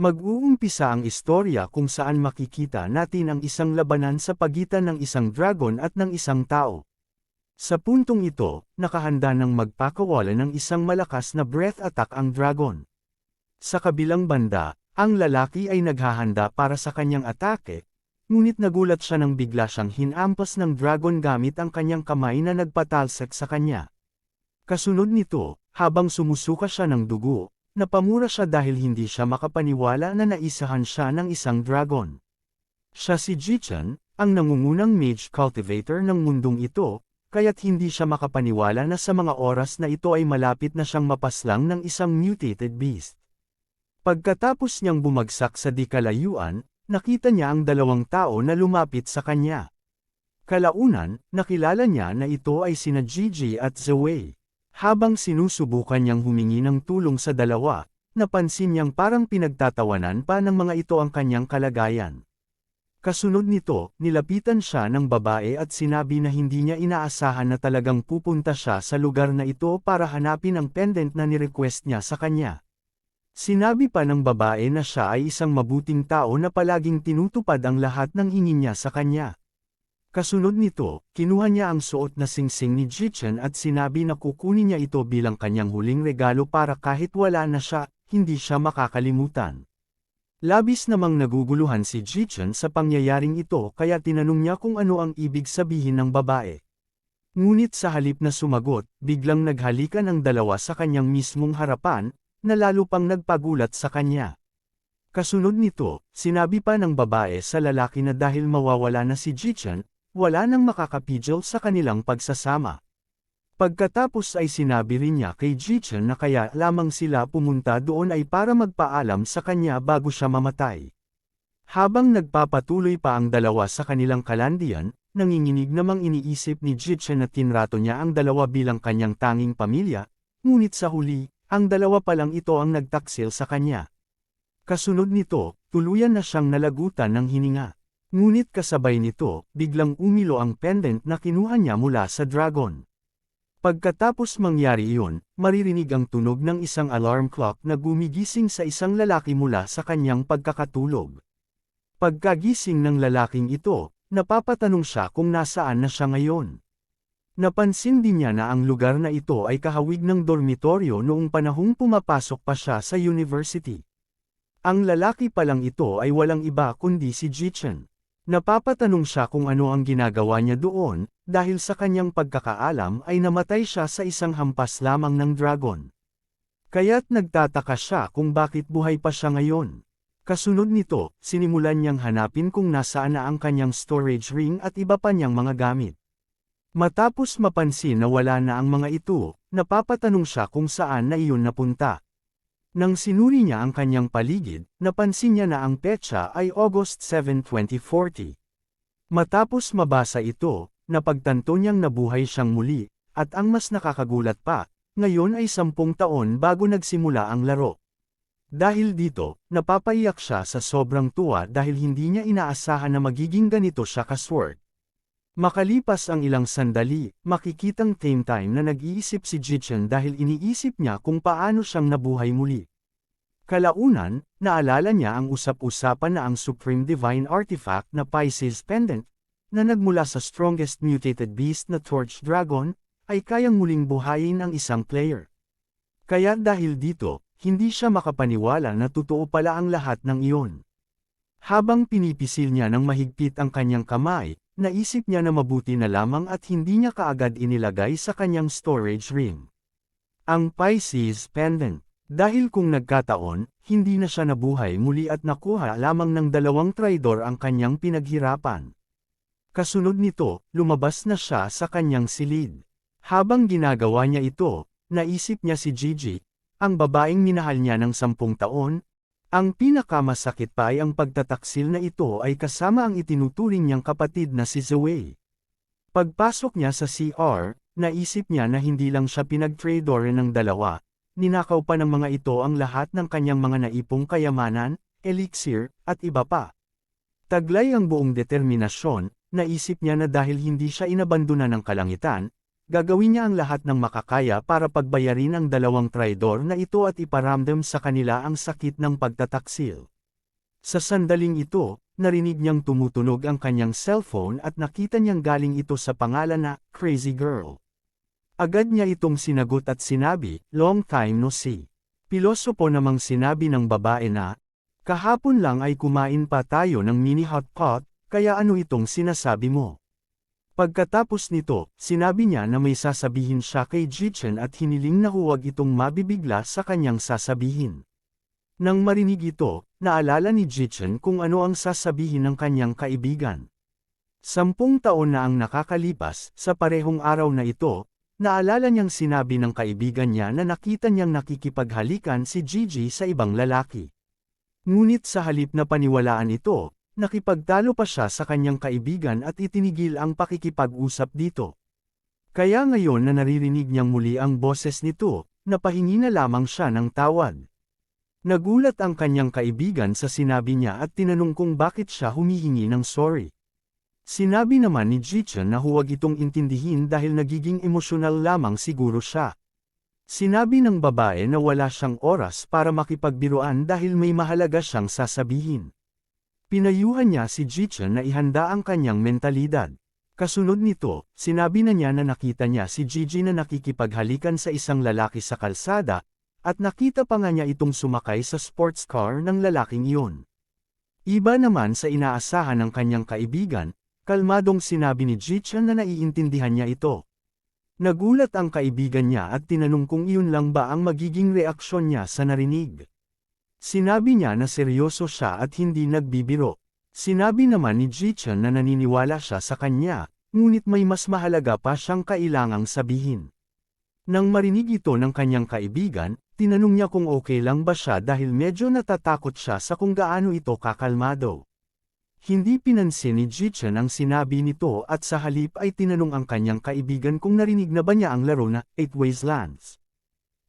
Mag-uumpisa ang istorya kung saan makikita natin ang isang labanan sa pagitan ng isang dragon at ng isang tao. Sa puntong ito, nakahanda ng magpakawala ng isang malakas na breath attack ang dragon. Sa kabilang banda, ang lalaki ay naghahanda para sa kanyang atake, ngunit nagulat siya nang bigla siyang hinampas ng dragon gamit ang kanyang kamay na nagpatalsik sa kanya. Kasunod nito, habang sumusuka siya ng dugo, napamura siya dahil hindi siya makapaniwala na naisahan siya ng isang dragon. Siya si Jichan, ang nangungunang mage cultivator ng mundong ito, kaya't hindi siya makapaniwala na sa mga oras na ito ay malapit na siyang mapaslang ng isang mutated beast. Pagkatapos niyang bumagsak sa di kalayuan, nakita niya ang dalawang tao na lumapit sa kanya. Kalaunan, nakilala niya na ito ay sina Gigi at Zway. Habang sinusubukan niyang humingi ng tulong sa dalawa, napansin niyang parang pinagtatawanan pa ng mga ito ang kanyang kalagayan. Kasunod nito, nilapitan siya ng babae at sinabi na hindi niya inaasahan na talagang pupunta siya sa lugar na ito para hanapin ang pendant na nirequest niya sa kanya. Sinabi pa ng babae na siya ay isang mabuting tao na palaging tinutupad ang lahat ng hingin niya sa kanya. Kasunod nito, kinuha niya ang suot na singsing ni Jichan at sinabi na kukunin niya ito bilang kanyang huling regalo para kahit wala na siya, hindi siya makakalimutan. Labis namang naguguluhan si Jichan sa pangyayaring ito kaya tinanong niya kung ano ang ibig sabihin ng babae. Ngunit sa halip na sumagot, biglang naghalikan ang dalawa sa kanyang mismong harapan, na lalo pang nagpagulat sa kanya. Kasunod nito, sinabi pa ng babae sa lalaki na dahil mawawala na si Jichan, wala nang makakapigil sa kanilang pagsasama. Pagkatapos ay sinabi rin niya kay Jichan na kaya lamang sila pumunta doon ay para magpaalam sa kanya bago siya mamatay. Habang nagpapatuloy pa ang dalawa sa kanilang kalandian, nanginginig namang iniisip ni Jichan na tinrato niya ang dalawa bilang kanyang tanging pamilya, ngunit sa huli, ang dalawa pa lang ito ang nagtaksil sa kanya. Kasunod nito, tuluyan na siyang nalagutan ng hininga. Ngunit kasabay nito, biglang umilo ang pendant na kinuha niya mula sa dragon. Pagkatapos mangyari iyon, maririnig ang tunog ng isang alarm clock na gumigising sa isang lalaki mula sa kanyang pagkakatulog. Pagkagising ng lalaking ito, napapatanong siya kung nasaan na siya ngayon. Napansin din niya na ang lugar na ito ay kahawig ng dormitoryo noong panahong pumapasok pa siya sa university. Ang lalaki pa lang ito ay walang iba kundi si Jichan. Napapatanong siya kung ano ang ginagawa niya doon, dahil sa kanyang pagkakaalam ay namatay siya sa isang hampas lamang ng dragon. Kaya't nagtataka siya kung bakit buhay pa siya ngayon. Kasunod nito, sinimulan niyang hanapin kung nasaan na ang kanyang storage ring at iba pa niyang mga gamit. Matapos mapansin na wala na ang mga ito, napapatanong siya kung saan na iyon napunta. Nang sinuri niya ang kanyang paligid, napansin niya na ang petsa ay August 7, 2040. Matapos mabasa ito, napagtanto niyang nabuhay siyang muli, at ang mas nakakagulat pa, ngayon ay 10 taon bago nagsimula ang laro. Dahil dito, napapaiyak siya sa sobrang tuwa dahil hindi niya inaasahan na magiging ganito siya kasword. Makalipas ang ilang sandali, makikitang same time na nag-iisip si Jichan dahil iniisip niya kung paano siyang nabuhay muli. Kalaunan, naalala niya ang usap-usapan na ang Supreme Divine Artifact na Pisces Pendant, na nagmula sa strongest mutated beast na Torch Dragon, ay kayang muling buhayin ang isang player. Kaya dahil dito, hindi siya makapaniwala na totoo pala ang lahat ng iyon. Habang pinipisil niya ng mahigpit ang kanyang kamay, naisip niya na mabuti na lamang at hindi niya kaagad inilagay sa kanyang storage ring ang Pisces Pendant. Dahil kung nagkataon, hindi na siya nabuhay muli at nakuha lamang ng dalawang traidor ang kanyang pinaghirapan. Kasunod nito, lumabas na siya sa kanyang silid. Habang ginagawa niya ito, naisip niya si Gigi, ang babaeng minahal niya ng 10 taon. Ang pinakamasakit pa ay ang pagtataksil na ito ay kasama ang itinuturing niyang kapatid na si Zway. Pagpasok niya sa CR, naisip niya na hindi lang siya pinag-traidore ng dalawa, ninakaw pa ng mga ito ang lahat ng kanyang mga naipong kayamanan, elixir, at iba pa. Taglay ang buong determinasyon, naisip niya na dahil hindi siya inabandona ng kalangitan, gagawin niya ang lahat ng makakaya para pagbayarin ang dalawang traidor na ito at iparamdam sa kanila ang sakit ng pagtataksil. Sa sandaling ito, narinig niyang tumutunog ang kanyang cellphone at nakita niyang galing ito sa pangalan na Crazy Girl. Agad niya itong sinagot at sinabi, "Long time no see." Pilosopo namang sinabi ng babae na, "Kahapon lang ay kumain pa tayo ng mini hot pot, kaya ano itong sinasabi mo?" Pagkatapos nito, sinabi niya na may sasabihin siya kay Jichen at hiniling na huwag itong mabibigla sa kanyang sasabihin. Nang marinig ito, naalala ni Jichen kung ano ang sasabihin ng kanyang kaibigan. 10 taon na ang nakakalipas, sa parehong araw na ito, naalala niyang sinabi ng kaibigan niya na nakita niyang nakikipaghalikan si Gigi sa ibang lalaki. Ngunit sa halip na paniwalaan ito, nakipagtalo pa siya sa kanyang kaibigan at itinigil ang pakikipag-usap dito. Kaya ngayon na naririnig niyang muli ang boses nito, napahingi na lamang siya ng tawad. Nagulat ang kanyang kaibigan sa sinabi niya at tinanong kung bakit siya humihingi ng sorry. Sinabi naman ni Jichen na huwag itong intindihin dahil nagiging emosyonal lamang siguro siya. Sinabi ng babae na wala siyang oras para makipagbiruan dahil may mahalaga siyang sasabihin. Pinayuhan niya si Jichen na ihanda ang kanyang mentalidad. Kasunod nito, sinabi na niya na nakita niya si Gigi na nakikipaghalikan sa isang lalaki sa kalsada, at nakita pa nga niya itong sumakay sa sports car ng lalaking iyon. Iba naman sa inaasahan ng kanyang kaibigan, kalmadong sinabi ni Jichen na naiintindihan niya ito. Nagulat ang kaibigan niya at tinanong kung iyon lang ba ang magiging reaksyon niya sa narinig. Sinabi niya na seryoso siya at hindi nagbibiro. Sinabi naman ni Jichen na naniniwala siya sa kanya, ngunit may mas mahalaga pa siyang kailangang sabihin. Nang marinig ito ng kanyang kaibigan, tinanong niya kung okay lang ba siya dahil medyo natatakot siya sa kung gaano ito kakalmado. Hindi pinansin ni Jichen ang sinabi nito at sa halip ay tinanong ang kanyang kaibigan kung narinig na ba niya ang laro na 8 Wastelands.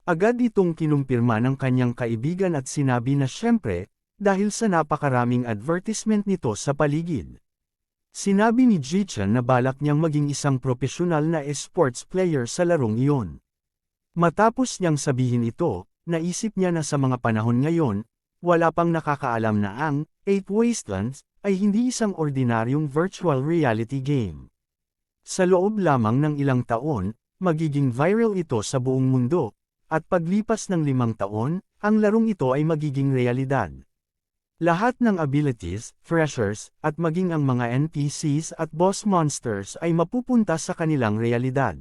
Agad itong kinumpirma ng kanyang kaibigan at sinabi na syempre, dahil sa napakaraming advertisement nito sa paligid. Sinabi ni Jichen na balak niyang maging isang profesional na esports player sa larong iyon. Matapos niyang sabihin ito, naisip niya na sa mga panahon ngayon, wala pang nakakaalam na ang 8 Wastelands ay hindi isang ordinaryong virtual reality game. Sa loob lamang ng ilang taon, magiging viral ito sa buong mundo. At paglipas ng 5 taon, ang larong ito ay magiging realidad. Lahat ng abilities, treasures, at maging ang mga NPCs at boss monsters ay mapupunta sa kanilang realidad.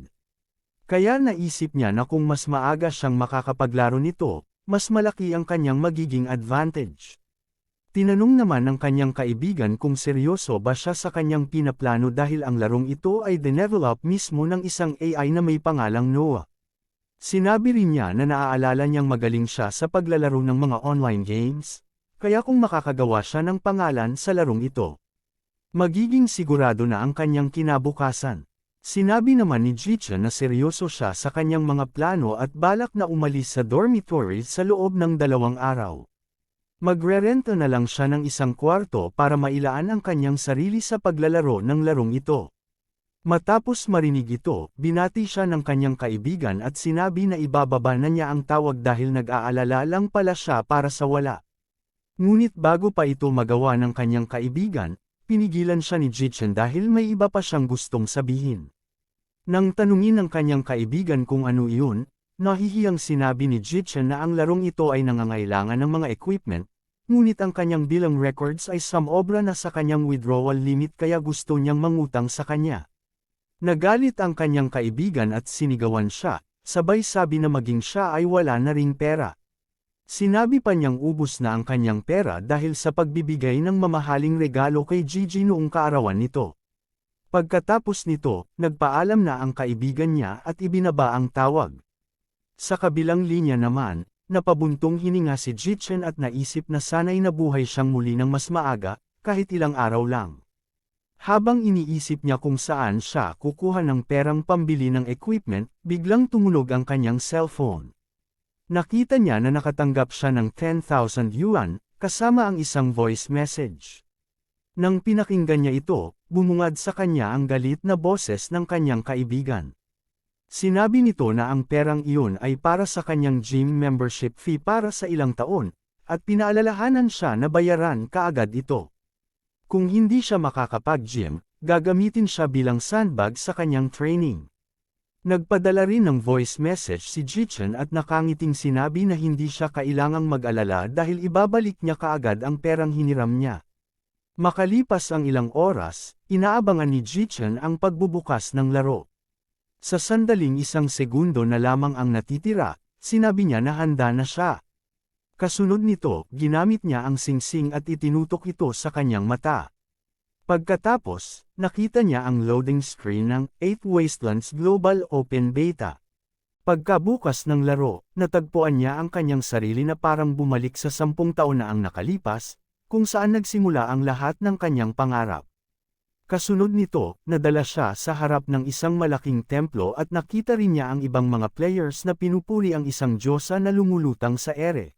Kaya naisip niya na kung mas maaga siyang makakapaglaro nito, mas malaki ang kanyang magiging advantage. Tinanong naman ng kanyang kaibigan kung seryoso ba siya sa kanyang pinaplano dahil ang larong ito ay dinevelop mismo ng isang AI na may pangalang Noah. Sinabi rin niya na naaalala niyang magaling siya sa paglalaro ng mga online games, kaya kung makakagawa siya ng pangalan sa larong ito, magiging sigurado na ang kanyang kinabukasan. Sinabi naman ni Jichen na seryoso siya sa kanyang mga plano at balak na umalis sa dormitory sa loob ng 2 araw. Magrerenta na lang siya ng isang kwarto para mailaan ang kanyang sarili sa paglalaro ng larong ito. Matapos marinig ito, binati siya ng kanyang kaibigan at sinabi na ibababa na niya ang tawag dahil nag-aalala lang pala siya para sa wala. Ngunit bago pa ito magawa ng kanyang kaibigan, pinigilan siya ni Jichen dahil may iba pa siyang gustong sabihin. Nang tanungin ng kanyang kaibigan kung ano iyon, nahihiyang sinabi ni Jichen na ang larong ito ay nangangailangan ng mga equipment, ngunit ang kanyang bilang records ay sumobra na sa kanyang withdrawal limit kaya gusto niyang mangutang sa kanya. Nagalit ang kanyang kaibigan at sinigawan siya, sabay sabi na maging siya ay wala na ring pera. Sinabi pa niyang ubos na ang kanyang pera dahil sa pagbibigay ng mamahaling regalo kay Gigi noong kaarawan nito. Pagkatapos nito, nagpaalam na ang kaibigan niya at ibinaba ang tawag. Sa kabilang linya naman, napabuntong hininga si Jichen at naisip na sana'y nabuhay siyang muli ng mas maaga, kahit ilang araw lang. Habang iniisip niya kung saan siya kukuha ng perang pambili ng equipment, biglang tumunog ang kanyang cellphone. Nakita niya na nakatanggap siya ng 10,000 yuan, kasama ang isang voice message. Nang pinakinggan niya ito, bumungad sa kanya ang galit na boses ng kanyang kaibigan. Sinabi nito na ang perang iyon ay para sa kanyang gym membership fee para sa ilang taon, at pinaalalahanan siya na bayaran kaagad ito. Kung hindi siya makakapag-gym, gagamitin siya bilang sandbag sa kanyang training. Nagpadala rin ng voice message si Jichen at nakangiting sinabi na hindi siya kailangang mag-alala dahil ibabalik niya kaagad ang perang hiniram niya. Makalipas ang ilang oras, inaabangan ni Jichen ang pagbubukas ng laro. Sa sandaling 1 segundo na lamang ang natitira, sinabi niya na handa na siya. Kasunod nito, ginamit niya ang singsing at itinutok ito sa kanyang mata. Pagkatapos, nakita niya ang loading screen ng 8 Wastelands Global Open Beta. Pagkabukas ng laro, natagpuan niya ang kanyang sarili na parang bumalik sa 10 taon na ang nakalipas, kung saan nagsimula ang lahat ng kanyang pangarap. Kasunod nito, nadala siya sa harap ng isang malaking templo at nakita rin niya ang ibang mga players na pinupuri ang isang diyosa na lumulutang sa ere.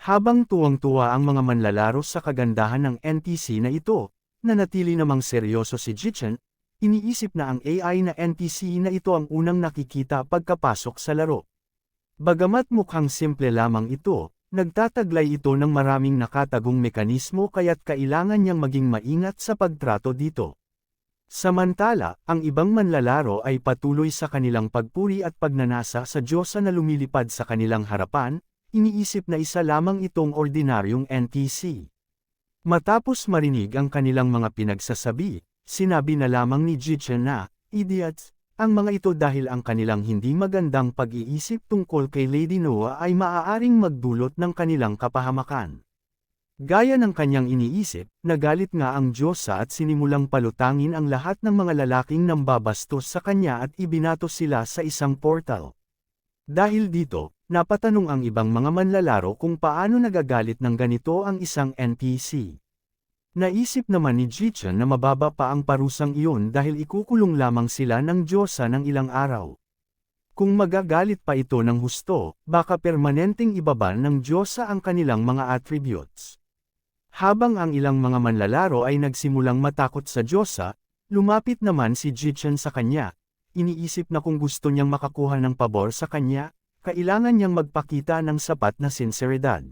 Habang tuwang-tuwa ang mga manlalaro sa kagandahan ng NPC na ito, nanatili namang seryoso si Jichen, iniisip na ang AI na NPC na ito ang unang nakikita pagkapasok sa laro. Bagamat mukhang simple lamang ito, nagtataglay ito ng maraming nakatagong mekanismo kaya't kailangan niyang maging maingat sa pagtrato dito. Samantala, ang ibang manlalaro ay patuloy sa kanilang pagpuri at pagnanasa sa diyosa na lumilipad sa kanilang harapan, iniisip na isa lamang itong ordinaryong NPC. Matapos marinig ang kanilang mga pinagsasabi, sinabi na lamang ni Jichen na, "Idiots, ang mga ito dahil ang kanilang hindi magandang pag-iisip tungkol kay Lady Noah ay maaaring magdulot ng kanilang kapahamakan." Gaya ng kanyang iniisip, nagalit nga ang diyosa at sinimulang palutangin ang lahat ng mga lalaking nambabastos sa kanya at ibinato sila sa isang portal. Dahil dito, napatanong ang ibang mga manlalaro kung paano nagagalit ng ganito ang isang NPC. Naisip naman ni Jichen na mababa pa ang parusang iyon dahil ikukulong lamang sila ng diyosa ng ilang araw. Kung magagalit pa ito ng husto, baka permanenteng ibaba ng diyosa ang kanilang mga attributes. Habang ang ilang mga manlalaro ay nagsimulang matakot sa diyosa, lumapit naman si Jichen sa kanya. Iniisip na kung gusto niyang makakuha ng pabor sa kanya, kailangan niyang magpakita ng sapat na sinseridad.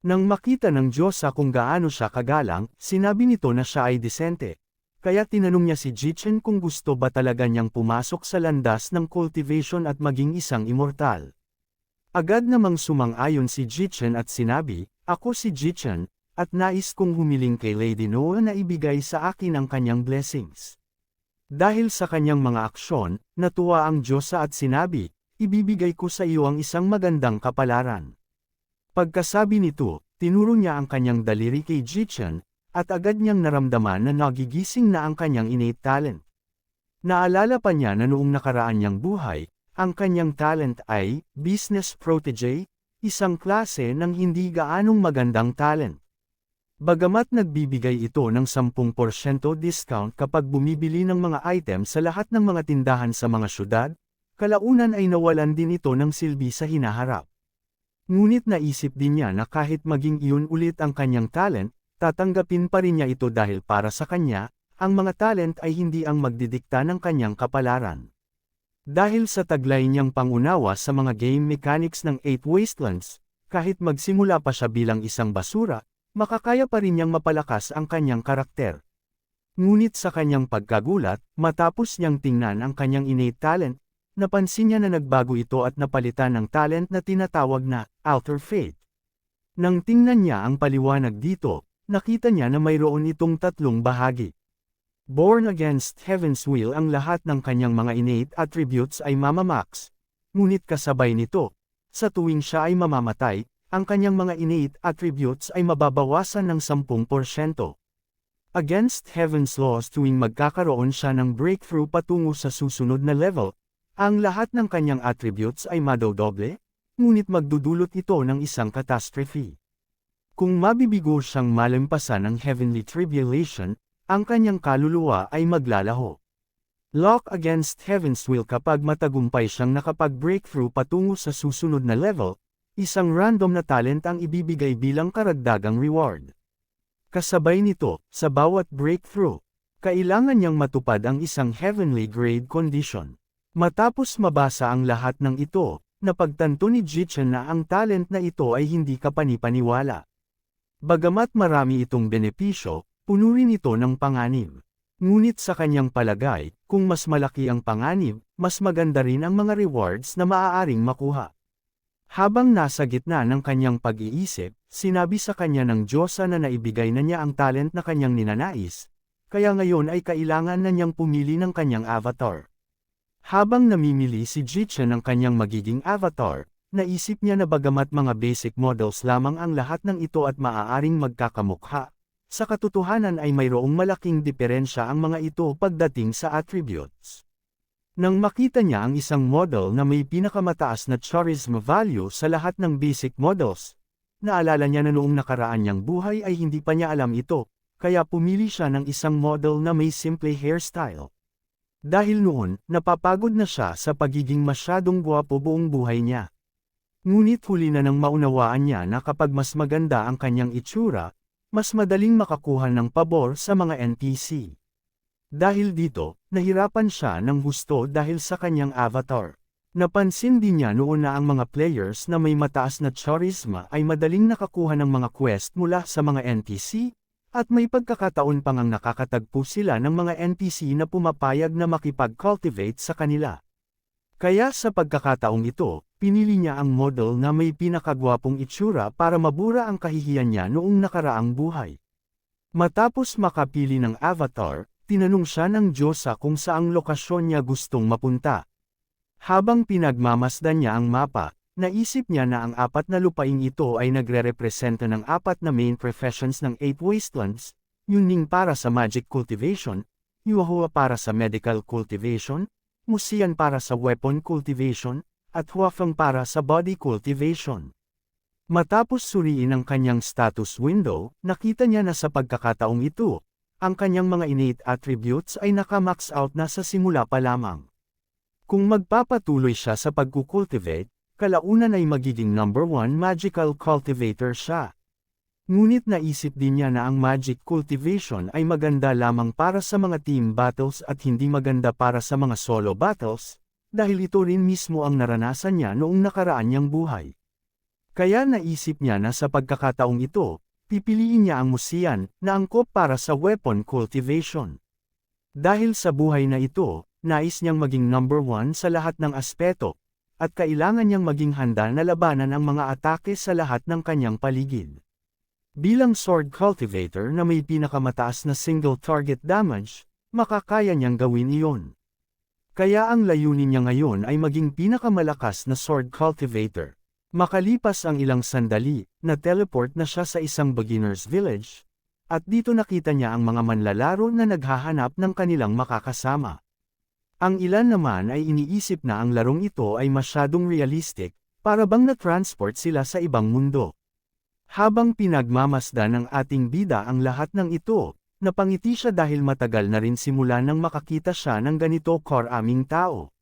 Nang makita ng diyosa kung gaano siya kagalang, sinabi nito na siya ay disente. Kaya tinanong niya si Jichen kung gusto ba talaga niyang pumasok sa landas ng cultivation at maging isang immortal. Agad namang sumang-ayon si Jichen at sinabi, "Ako si Jichen, at nais kong humiling kay Lady Noah na ibigay sa akin ang kanyang blessings." Dahil sa kanyang mga aksyon, natuwa ang diyosa at sinabi, "Ibibigay ko sa iyo ang isang magandang kapalaran." Pagkasabi nito, tinuro niya ang kanyang daliri kay Jichen, at agad niyang naramdaman na nagigising na ang kanyang innate talent. Naalala pa niya na noong nakaraan niyang buhay, ang kanyang talent ay business protege, isang klase ng hindi gaanong magandang talent. Bagamat nagbibigay ito ng 10% discount kapag bumibili ng mga item sa lahat ng mga tindahan sa mga syudad, kalaunan ay nawalan din ito ng silbi sa hinaharap. Ngunit naisip din niya na kahit maging iyon ulit ang kanyang talent, tatanggapin pa rin niya ito dahil para sa kanya, ang mga talent ay hindi ang magdidikta ng kanyang kapalaran. Dahil sa taglay niyang pangunawa sa mga game mechanics ng 8 Wastelands, kahit magsimula pa siya bilang isang basura, makakaya pa rin niyang mapalakas ang kanyang karakter. Ngunit sa kanyang pagkagulat, matapos niyang tingnan ang kanyang innate talent, napansin niya na nagbago ito at napalitan ng talent na tinatawag na Outer Fate. Nang tingnan niya ang paliwanag dito, nakita niya na mayroon itong 3 bahagi. Born against Heaven's will ang lahat ng kanyang mga innate attributes ay mamamax, ngunit kasabay nito, sa tuwing siya ay mamamatay, ang kanyang mga innate attributes ay mababawasan ng 10%. Against Heaven's laws tuwing magkakaroon siya ng breakthrough patungo sa susunod na level, ang lahat ng kanyang attributes ay madodoble, ngunit magdudulot ito ng isang catastrophe. Kung mabibigo siyang malampasan ng heavenly tribulation, ang kanyang kaluluwa ay maglalaho. Lock against Heaven's will kapag matagumpay siyang nakapag-breakthrough patungo sa susunod na level, isang random na talent ang ibibigay bilang karagdagang reward. Kasabay nito, sa bawat breakthrough, kailangan niyang matupad ang isang heavenly grade condition. Matapos mabasa ang lahat ng ito, napagtanto ni Jichen na ang talent na ito ay hindi kapani-paniwala. Bagamat marami itong benepisyo, puno rin ito ng panganib. Ngunit sa kanyang palagay, kung mas malaki ang panganib, mas maganda rin ang mga rewards na maaaring makuha. Habang nasa gitna ng kanyang pag-iisip, sinabi sa kanya ng Diyosa na naibigay na niya ang talent na kanyang ninanais, kaya ngayon ay kailangan na niyang pumili ng kanyang avatar. Habang namimili si Jichen ng kanyang magiging avatar, naisip niya na bagamat mga basic models lamang ang lahat ng ito at maaaring magkakamukha, sa katotohanan ay mayroong malaking diferensya ang mga ito pagdating sa attributes. Nang makita niya ang isang model na may pinakamataas na charisma value sa lahat ng basic models, naalala niya na noong nakaraan niyang buhay ay hindi pa niya alam ito, kaya pumili siya ng isang model na may simple hairstyle. Dahil noon, napapagod na siya sa pagiging masyadong gwapo buong buhay niya. Ngunit huli na nang maunawaan niya na kapag mas maganda ang kanyang itsura, mas madaling makakuha ng pabor sa mga NPC. Dahil dito, nahirapan siya ng husto dahil sa kanyang avatar. Napansin din niya noon na ang mga players na may mataas na charisma ay madaling nakakuha ng mga quest mula sa mga NPC, at may pagkakataon pang ang nakakatagpo sila ng mga NPC na pumapayag na makipag-cultivate sa kanila. Kaya sa pagkakataong ito, pinili niya ang model na may pinakagwapong itsura para mabura ang kahihiyan niya noong nakaraang buhay. Matapos makapili ng avatar, tinanong siya ng Diyosa kung saang lokasyon niya gustong mapunta. Habang pinagmamasdan niya ang mapa, naisip niya na ang 4 na lupaing ito ay nagre-representa ng 4 na main professions ng 8 wastelands, Yuning para sa magic cultivation, Yuhua para sa medical cultivation, Musian para sa weapon cultivation, at Huafeng para sa body cultivation. Matapos suriin ang kanyang status window, nakita niya na sa pagkakataong ito, ang kanyang mga innate attributes ay naka-max out na sa simula pa lamang. Kung magpapatuloy siya sa pagkukultivate, kalaunan ay magiging number 1 magical cultivator siya. Ngunit naisip din niya na ang magic cultivation ay maganda lamang para sa mga team battles at hindi maganda para sa mga solo battles, dahil ito rin mismo ang naranasan niya noong nakaraan niyang buhay. Kaya naisip niya na sa pagkakataong ito, pipiliin niya ang Musian na angkop para sa weapon cultivation. Dahil sa buhay na ito, nais niyang maging number 1 sa lahat ng aspeto, at kailangan niyang maging handa na labanan ang mga atake sa lahat ng kanyang paligid. Bilang sword cultivator na may pinakamataas na single target damage, makakaya niyang gawin iyon. Kaya ang layunin niya ngayon ay maging pinakamalakas na sword cultivator. Makalipas ang ilang sandali, na-teleport na siya sa isang beginner's village, at dito nakita niya ang mga manlalaro na naghahanap ng kanilang makakasama. Ang ilan naman ay iniisip na ang larong ito ay masyadong realistic, para bang na-transport sila sa ibang mundo. Habang pinagmamasdan ng ating bida ang lahat ng ito, napangiti siya dahil matagal na rin simula nang makakita siya ng ganito karaming tao.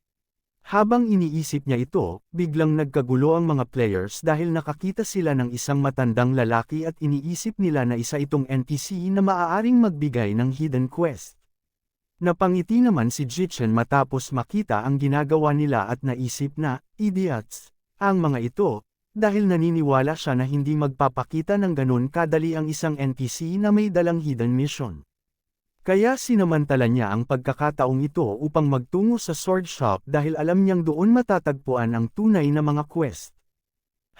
Habang iniisip niya ito, biglang nagkagulo ang mga players dahil nakakita sila ng isang matandang lalaki at iniisip nila na isa itong NPC na maaaring magbigay ng hidden quest. Napangiti naman si Jichen matapos makita ang ginagawa nila at naisip na, idiots, ang mga ito, dahil naniniwala siya na hindi magpapakita ng ganun kadali ang isang NPC na may dalang hidden mission. Kaya sinamantala niya ang pagkakataong ito upang magtungo sa sword shop dahil alam niyang doon matatagpuan ang tunay na mga quest.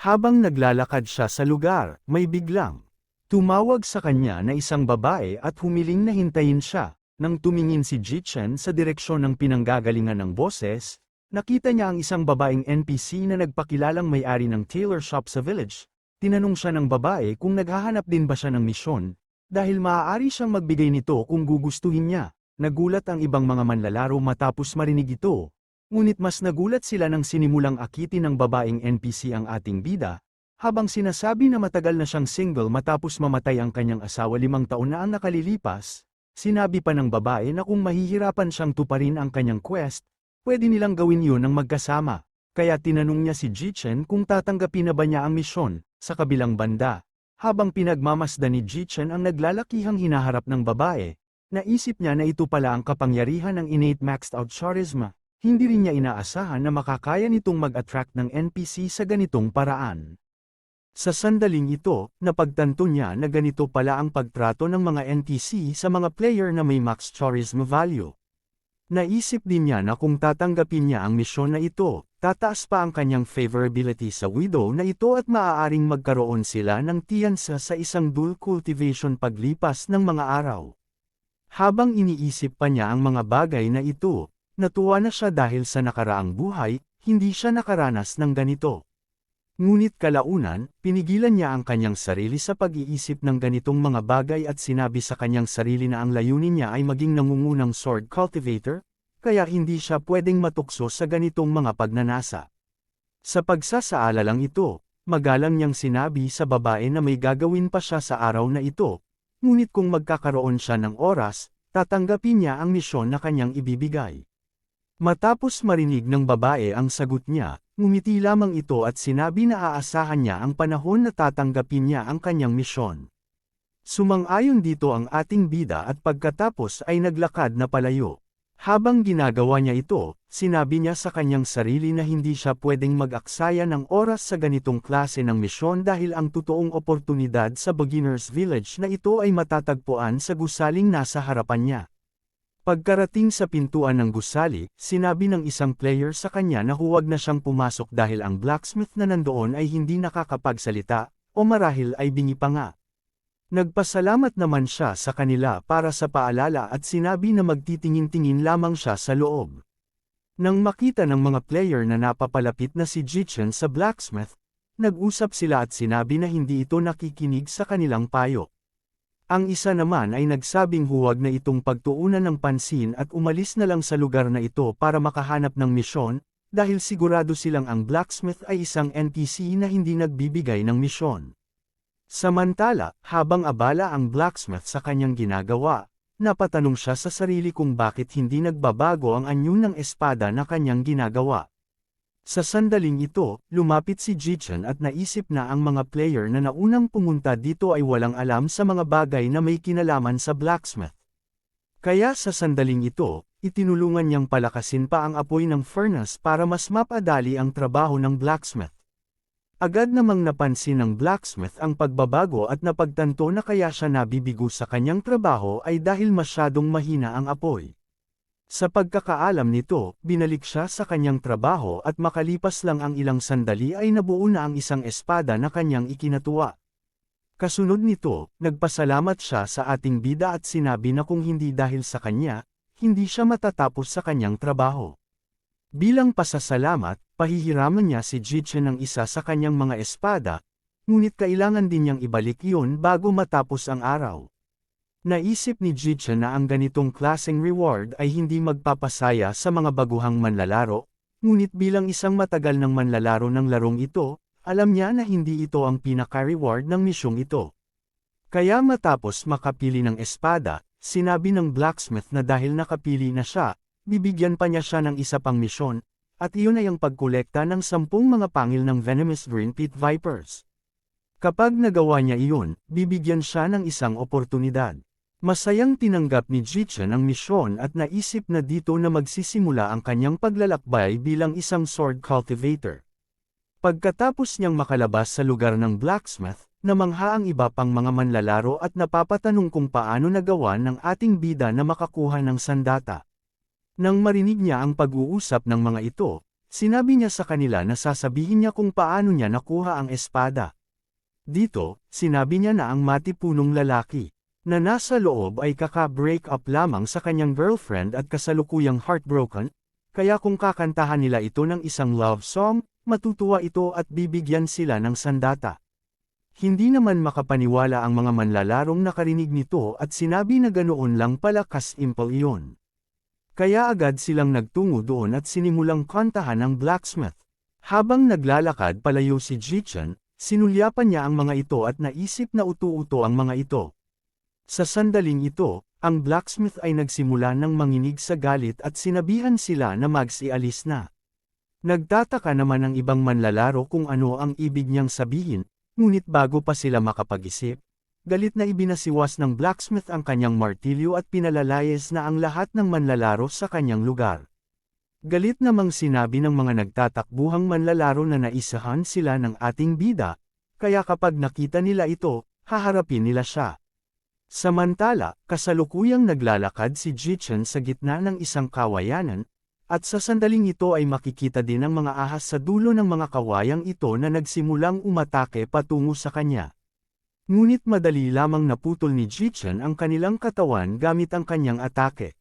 Habang naglalakad siya sa lugar, may biglang tumawag sa kanya na isang babae at humiling na hintayin siya. Nang tumingin si Jichen sa direksyon ng pinanggagalingan ng boses, nakita niya ang isang babaeng NPC na nagpakilalang may-ari ng tailor shop sa village. Tinanong siya ng babae kung naghahanap din ba siya ng misyon, dahil maaari siyang magbigay nito kung gugustuhin niya. Nagulat ang ibang mga manlalaro matapos marinig ito, ngunit mas nagulat sila nang sinimulang akitin ng babaeng NPC ang ating bida, habang sinasabi na matagal na siyang single matapos mamatay ang kanyang asawa 5 taon na ang nakalilipas. Sinabi pa ng babae na kung mahihirapan siyang tuparin ang kanyang quest, pwede nilang gawin yun ng magkasama. Kaya tinanong niya si Jichen kung tatanggapin na ba niya ang misyon. Sa kabilang banda, habang pinagmamasdan ni Jichen ang naglalakihang hinaharap ng babae, naisip niya na ito pala ang kapangyarihan ng innate maxed out charisma, Hindi rin niya inaasahan na makakaya nitong mag-attract ng NPC sa ganitong paraan. Sa sandaling ito, napagtanto niya na ganito pala ang pagtrato ng mga NPC sa mga player na may max charisma value. Naisip din niya na kung tatanggapin niya ang misyon na ito, tataas pa ang kanyang favorability sa widow na ito at maaaring magkaroon sila ng tiyansa sa isang dual cultivation paglipas ng mga araw. Habang iniisip pa niya ang mga bagay na ito, natuwa na siya dahil sa nakaraang buhay, hindi siya nakaranas ng ganito. Ngunit kalaunan, pinigilan niya ang kanyang sarili sa pag-iisip ng ganitong mga bagay at sinabi sa kanyang sarili na ang layunin niya ay maging nangungunang sword cultivator, kaya hindi siya pwedeng matukso sa ganitong mga pagnanasa. Sa pagsasaalalang ito, magalang niyang sinabi sa babae na may gagawin pa siya sa araw na ito, ngunit kung magkakaroon siya ng oras, tatanggapin niya ang misyon na kanyang ibibigay. Matapos marinig ng babae ang sagot niya, ngumiti lamang ito at sinabi na aasahan niya ang panahon na tatanggapin niya ang kanyang misyon. Sumang-ayon dito ang ating bida at pagkatapos ay naglakad na palayo. Habang ginagawa niya ito, sinabi niya sa kanyang sarili na hindi siya pwedeng mag-aksaya ng oras sa ganitong klase ng misyon dahil ang totoong oportunidad sa Beginner's Village na ito ay matatagpuan sa gusaling nasa harapan niya. Pagkarating sa pintuan ng gusali, sinabi ng isang player sa kanya na huwag na siyang pumasok dahil ang blacksmith na nandoon ay hindi nakakapagsalita, o marahil ay bingi pa nga. Nagpasalamat naman siya sa kanila para sa paalala at sinabi na magtitingin-tingin lamang siya sa loob. Nang makita ng mga player na napapalapit na si Jichen sa blacksmith, nag-usap sila at sinabi na hindi ito nakikinig sa kanilang payo. Ang isa naman ay nagsabing huwag na itong pagtuunan ng pansin at umalis na lang sa lugar na ito para makahanap ng misyon, dahil sigurado silang ang blacksmith ay isang NPC na hindi nagbibigay ng misyon. Samantala, habang abala ang blacksmith sa kanyang ginagawa, napatanong siya sa sarili kung bakit hindi nagbabago ang anyo ng espada na kanyang ginagawa. Sa sandaling ito, lumapit si Jichen at naisip na ang mga player na naunang pumunta dito ay walang alam sa mga bagay na may kinalaman sa blacksmith. Kaya sa sandaling ito, itinulungan niyang palakasin pa ang apoy ng furnace para mas mapadali ang trabaho ng blacksmith. Agad namang napansin ng blacksmith ang pagbabago at napagtanto na kaya siya nabibigo sa kanyang trabaho ay dahil masyadong mahina ang apoy. Sa pagkakaalam nito, binalik siya sa kanyang trabaho at makalipas lang ang ilang sandali ay nabuo na ang isang espada na kanyang ikinatuwa. Kasunod nito, nagpasalamat siya sa ating bida at sinabi na kung hindi dahil sa kanya, hindi siya matatapos sa kanyang trabaho. Bilang pasasalamat, pahihiraman niya si Jichen ng isa sa kanyang mga espada, ngunit kailangan din niyang ibalik iyon bago matapos ang araw. Naisip ni Jichen na ang ganitong klaseng reward ay hindi magpapasaya sa mga baguhang manlalaro, ngunit bilang isang matagal ng manlalaro ng larong ito, alam niya na hindi ito ang pinaka-reward ng misyong ito. Kaya matapos makapili ng espada, sinabi ng blacksmith na dahil nakapili na siya, bibigyan pa niya siya ng isa pang misyon, at iyon ay ang pagkolekta ng 10 mga pangil ng venomous green pit vipers. Kapag nagawa niya iyon, bibigyan siya ng isang oportunidad. Masayang tinanggap ni Jichen ang misyon at naisip na dito na magsisimula ang kanyang paglalakbay bilang isang sword cultivator. Pagkatapos niyang makalabas sa lugar ng blacksmith, namangha ang iba pang mga manlalaro at napapatanong kung paano nagawa ng ating bida na makakuha ng sandata. Nang marinig niya ang pag-uusap ng mga ito, sinabi niya sa kanila na sasabihin niya kung paano niya nakuha ang espada. Dito, sinabi niya na ang matipunong lalaki na nasa loob ay kaka-break up lamang sa kanyang girlfriend at kasalukuyang heartbroken, kaya kung kakantahan nila ito ng isang love song, matutuwa ito at bibigyan sila ng sandata. Hindi naman makapaniwala ang mga manlalarong nakarinig nito at sinabi na ganoon lang pala kasimple iyon. Kaya agad silang nagtungo doon at sinimulang kantahan ang blacksmith. Habang naglalakad palayo si Jichen, sinulyapan niya ang mga ito at naisip na utu-uto ang mga ito. Sa sandaling ito, ang blacksmith ay nagsimula ng manginig sa galit at sinabihan sila na magsialis na. Nagtataka naman ang ibang manlalaro kung ano ang ibig niyang sabihin, ngunit bago pa sila makapag-isip, galit na ibinasiwas ng blacksmith ang kanyang martilyo at pinalalayas na ang lahat ng manlalaro sa kanyang lugar. Galit namang sinabi ng mga nagtatakbuhang manlalaro na naisahan sila ng ating bida, kaya kapag nakita nila ito, haharapin nila siya. Samantala, kasalukuyang naglalakad si Jichen sa gitna ng isang kawayanan, at sa sandaling ito ay makikita din ang mga ahas sa dulo ng mga kawayang ito na nagsimulang umatake patungo sa kanya. Ngunit madali lamang naputol ni Jichen ang kanilang katawan gamit ang kanyang atake.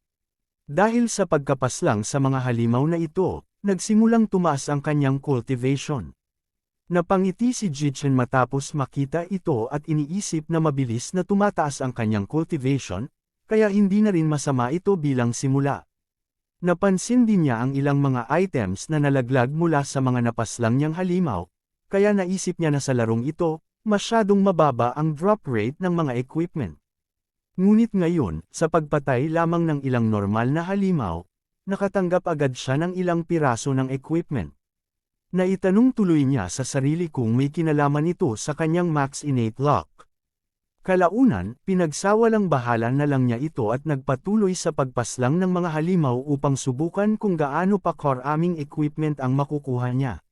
Dahil sa pagkapaslang sa mga halimaw na ito, nagsimulang tumaas ang kanyang cultivation. Napangiti si Jichen matapos makita ito at iniisip na mabilis na tumataas ang kanyang cultivation, kaya hindi na rin masama ito bilang simula. Napansin din niya ang ilang mga items na nalaglag mula sa mga napaslang niyang halimaw, kaya naisip niya na sa larong ito, masyadong mababa ang drop rate ng mga equipment. Ngunit ngayon, sa pagpatay lamang ng ilang normal na halimaw, nakatanggap agad siya ng ilang piraso ng equipment. Naitanong tuloy niya sa sarili kung may kinalaman ito sa kanyang max innate luck. Kalaunan, pinagsawalang bahala na lang niya ito at nagpatuloy sa pagpaslang ng mga halimaw upang subukan kung gaano pa karaming equipment ang makukuha niya.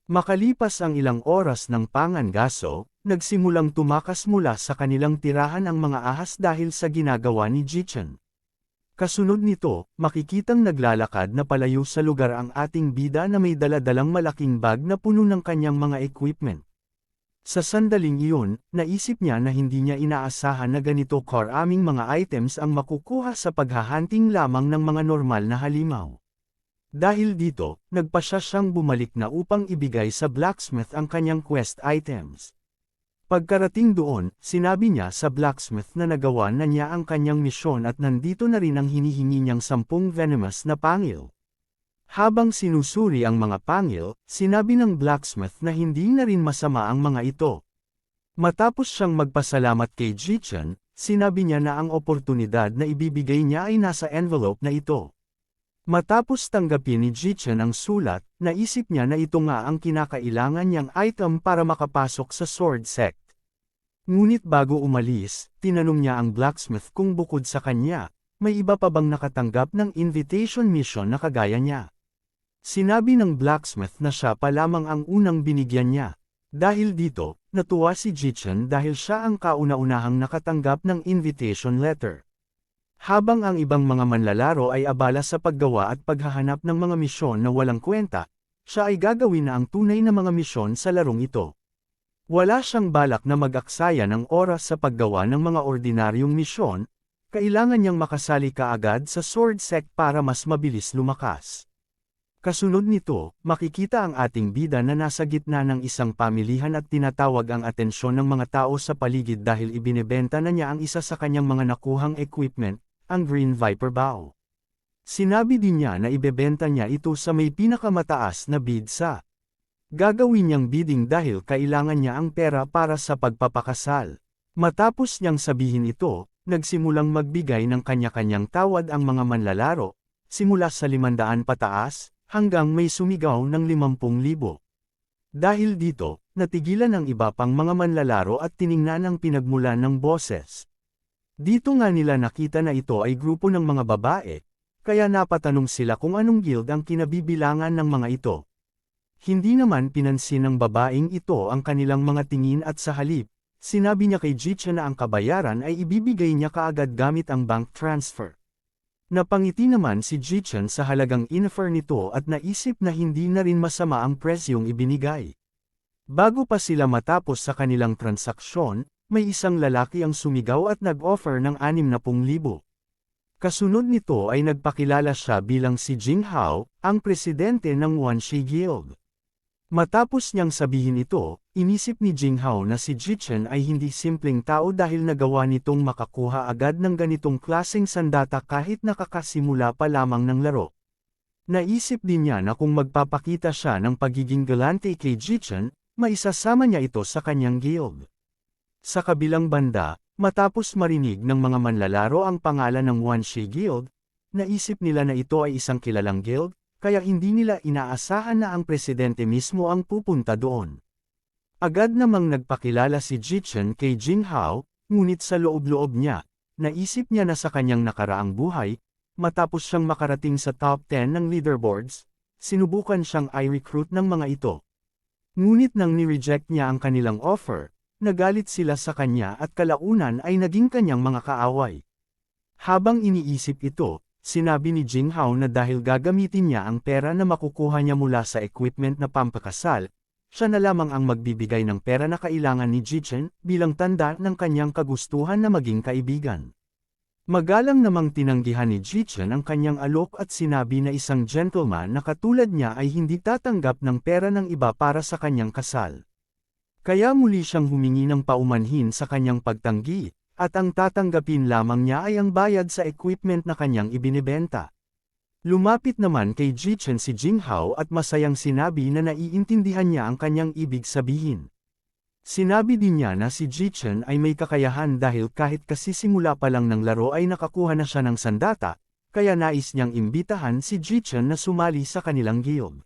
Makalipas ang ilang oras ng pangangaso, nagsimulang tumakas mula sa kanilang tirahan ang mga ahas dahil sa ginagawa ni Jichen. Kasunod nito, makikitang naglalakad na palayo sa lugar ang ating bida na may dala-dalang malaking bag na puno ng kanyang mga equipment. Sa sandaling iyon, naisip niya na hindi niya inaasahan na ganito karaming mga items ang makukuha sa paghahunting lamang ng mga normal na halimaw. Dahil dito, nagpasya siyang bumalik na upang ibigay sa blacksmith ang kanyang quest items. Pagkarating doon, sinabi niya sa blacksmith na nagawa na niya ang kanyang misyon at nandito na rin ang hinihingi niyang 10 venomous na pangil. Habang sinusuri ang mga pangil, sinabi ng blacksmith na hindi na rin masama ang mga ito. Matapos siyang magpasalamat kay Jichen, sinabi niya na ang oportunidad na ibibigay niya ay nasa envelope na ito. Matapos tanggapin ni Jichen ang sulat, naisip niya na ito nga ang kinakailangan niyang item para makapasok sa sword sect. Ngunit bago umalis, tinanong niya ang blacksmith kung bukod sa kanya, may iba pa bang nakatanggap ng invitation mission na kagaya niya. Sinabi ng blacksmith na siya pa lamang ang unang binigyan niya. Dahil dito, natuwa si Jichen dahil siya ang kauna-unahang nakatanggap ng invitation letter. Habang ang ibang mga manlalaro ay abala sa paggawa at paghahanap ng mga misyon na walang kwenta, siya ay gagawin na ang tunay na mga misyon sa larong ito. Wala siyang balak na mag-aksaya ng oras sa paggawa ng mga ordinaryong misyon, kailangan niyang makasali kaagad sa sword sect para mas mabilis lumakas. Kasunod nito, makikita ang ating bida na nasa gitna ng isang pamilihan at tinatawag ang atensyon ng mga tao sa paligid dahil ibinebenta na niya ang isa sa kanyang mga nakuhang equipment, ang Green Viper Bow. Sinabi din niya na ibebenta niya ito sa may pinakamataas na bid sa. Gagawin niyang bidding dahil kailangan niya ang pera para sa pagpapakasal. Matapos niyang sabihin ito, nagsimulang magbigay ng kanya-kanyang tawad ang mga manlalaro, simula sa 500 pataas, hanggang may sumigaw ng 50,000. Dahil dito, natigilan ang iba pang mga manlalaro at tiningnan ang pinagmulan ng boses. Dito nga nila nakita na ito ay grupo ng mga babae, kaya napatanong sila kung anong guild ang kinabibilangan ng mga ito. Hindi naman pinansin ng babaeng ito ang kanilang mga tingin at sa halip, sinabi niya kay Jichen na ang kabayaran ay ibibigay niya kaagad gamit ang bank transfer. Napangiti naman si Jichen sa halagang inoffer nito at naisip na hindi na rin masama ang presyong ibinigay. Bago pa sila matapos sa kanilang transaksyon, may isang lalaki ang sumigaw at nag-offer ng 60,000. Kasunod nito ay nagpakilala siya bilang si Jinghao, ang presidente ng Wanshi Guild. Matapos niyang sabihin ito, inisip ni Jinghao na si Jichen ay hindi simpleng tao dahil nagawa nitong makakuha agad ng ganitong klaseng sandata kahit nakakasimula pa lamang ng laro. Naisip din niya na kung magpapakita siya ng pagiging galante kay Jichen, maisasama niya ito sa kanyang guild. Sa kabilang banda, matapos marinig ng mga manlalaro ang pangalan ng Wanshi Guild, naisip nila na ito ay isang kilalang guild, kaya hindi nila inaasahan na ang presidente mismo ang pupunta doon. Agad namang nagpakilala si Jichen kay Jinghao, ngunit sa loob-loob niya, naisip niya na sa kanyang nakaraang buhay, matapos siyang makarating sa top 10 ng leaderboards, sinubukan siyang i-recruit ng mga ito. Ngunit nang ni-reject niya ang kanilang offer, nagalit sila sa kanya at kalaunan ay naging kanyang mga kaaway. Habang iniisip ito, sinabi ni Jinghao na dahil gagamitin niya ang pera na makukuha niya mula sa equipment na pampakasal, siya na lamang ang magbibigay ng pera na kailangan ni Jichen bilang tanda ng kanyang kagustuhan na maging kaibigan. Magalang namang tinanggihan ni Jichen ang kanyang alok at sinabi na isang gentleman na katulad niya ay hindi tatanggap ng pera ng iba para sa kanyang kasal. Kaya muli siyang humingi ng paumanhin sa kanyang pagtanggi, at ang tatanggapin lamang niya ay ang bayad sa equipment na kanyang ibinibenta. Lumapit naman kay Jichen si Jinghao at masayang sinabi na naiintindihan niya ang kanyang ibig sabihin. Sinabi din niya na si Jichen ay may kakayahan dahil kahit kasisimula pa lang ng laro ay nakakuha na siya ng sandata, kaya nais niyang imbitahan si Jichen na sumali sa kanilang guild.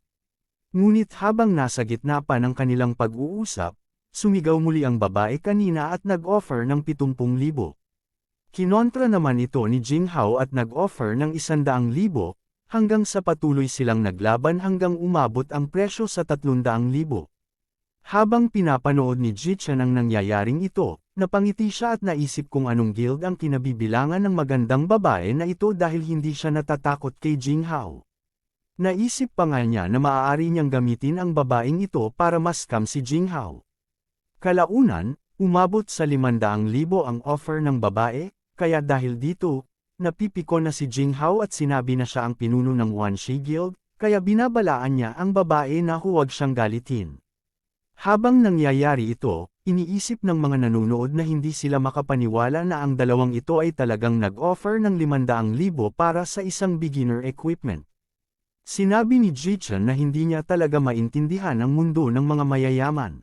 Ngunit habang nasa gitna pa ng kanilang pag-uusap, sumigaw muli ang babae kanina at nag-offer ng 70,000. Kinontra naman ito ni Jinghao at nag-offer ng 100,000, hanggang sa patuloy silang naglaban hanggang umabot ang presyo sa 300,000. Habang pinapanood ni Jichen ang nangyayaring ito, napangiti siya at naisip kung anong guild ang kinabibilangan ng magandang babae na ito dahil hindi siya natatakot kay Jinghao. Naisip pa nga niya na maaari niyang gamitin ang babaeng ito para ma-scam si Jinghao. Kalaunan, umabot sa 500,000 ang offer ng babae, kaya dahil dito, napipiko na si Jinghao at sinabi na siya ang pinuno ng Wanshi Guild, kaya binabalaan niya ang babae na huwag siyang galitin. Habang nangyayari ito, iniisip ng mga nanonood na hindi sila makapaniwala na ang dalawang ito ay talagang nag-offer ng 500,000 para sa isang beginner equipment. Sinabi ni Jichen na hindi niya talaga maintindihan ang mundo ng mga mayayaman.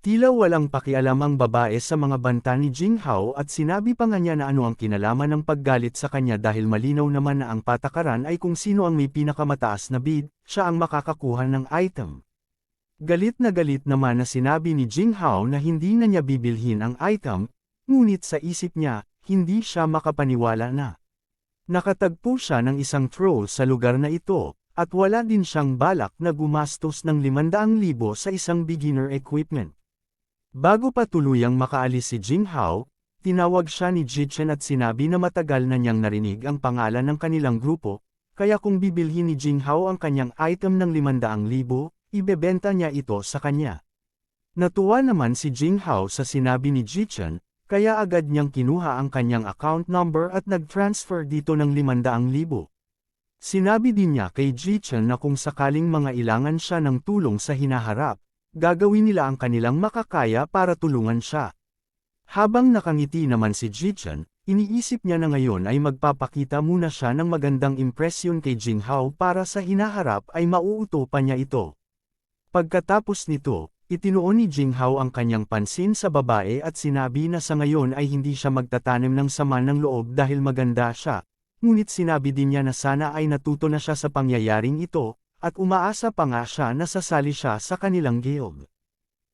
Tila walang pakialam ang babae sa mga banta ni Jinghao at sinabi pa nga niya na ano ang kinalaman ng paggalit sa kanya dahil malinaw naman na ang patakaran ay kung sino ang may pinakamataas na bid, siya ang makakakuha ng item. Galit naman na sinabi ni Jinghao na hindi na niya bibilhin ang item, ngunit sa isip niya, hindi siya makapaniwala na. Nakatagpo siya ng isang troll sa lugar na ito, at wala din siyang balak na gumastos ng 500,000 sa isang beginner equipment. Bago pa tuluyang makaalis si Jinghao, tinawag siya ni Jichen at sinabi na matagal na niyang narinig ang pangalan ng kanilang grupo, kaya kung bibilhin ni Jinghao ang kanyang item ng 500,000, ibebenta niya ito sa kanya. Natuwa naman si Jinghao sa sinabi ni Jichen, kaya agad niyang kinuha ang kanyang account number at nag-transfer dito ng 500,000. Sinabi din niya kay Jichen na kung sakaling mga ilangan siya ng tulong sa hinaharap, gagawin nila ang kanilang makakaya para tulungan siya. Habang nakangiti naman si Jichen, iniisip niya na ngayon ay magpapakita muna siya ng magandang impresyon kay Jinghao para sa hinaharap ay mauuto pa niya ito. Pagkatapos nito, itinuon ni Jinghao ang kanyang pansin sa babae at sinabi na sa ngayon ay hindi siya magtatanim ng sama ng loob dahil maganda siya, ngunit sinabi din niya na sana ay natuto na siya sa pangyayaring ito, at umaasa pa nga siya na sasali siya sa kanilang guild.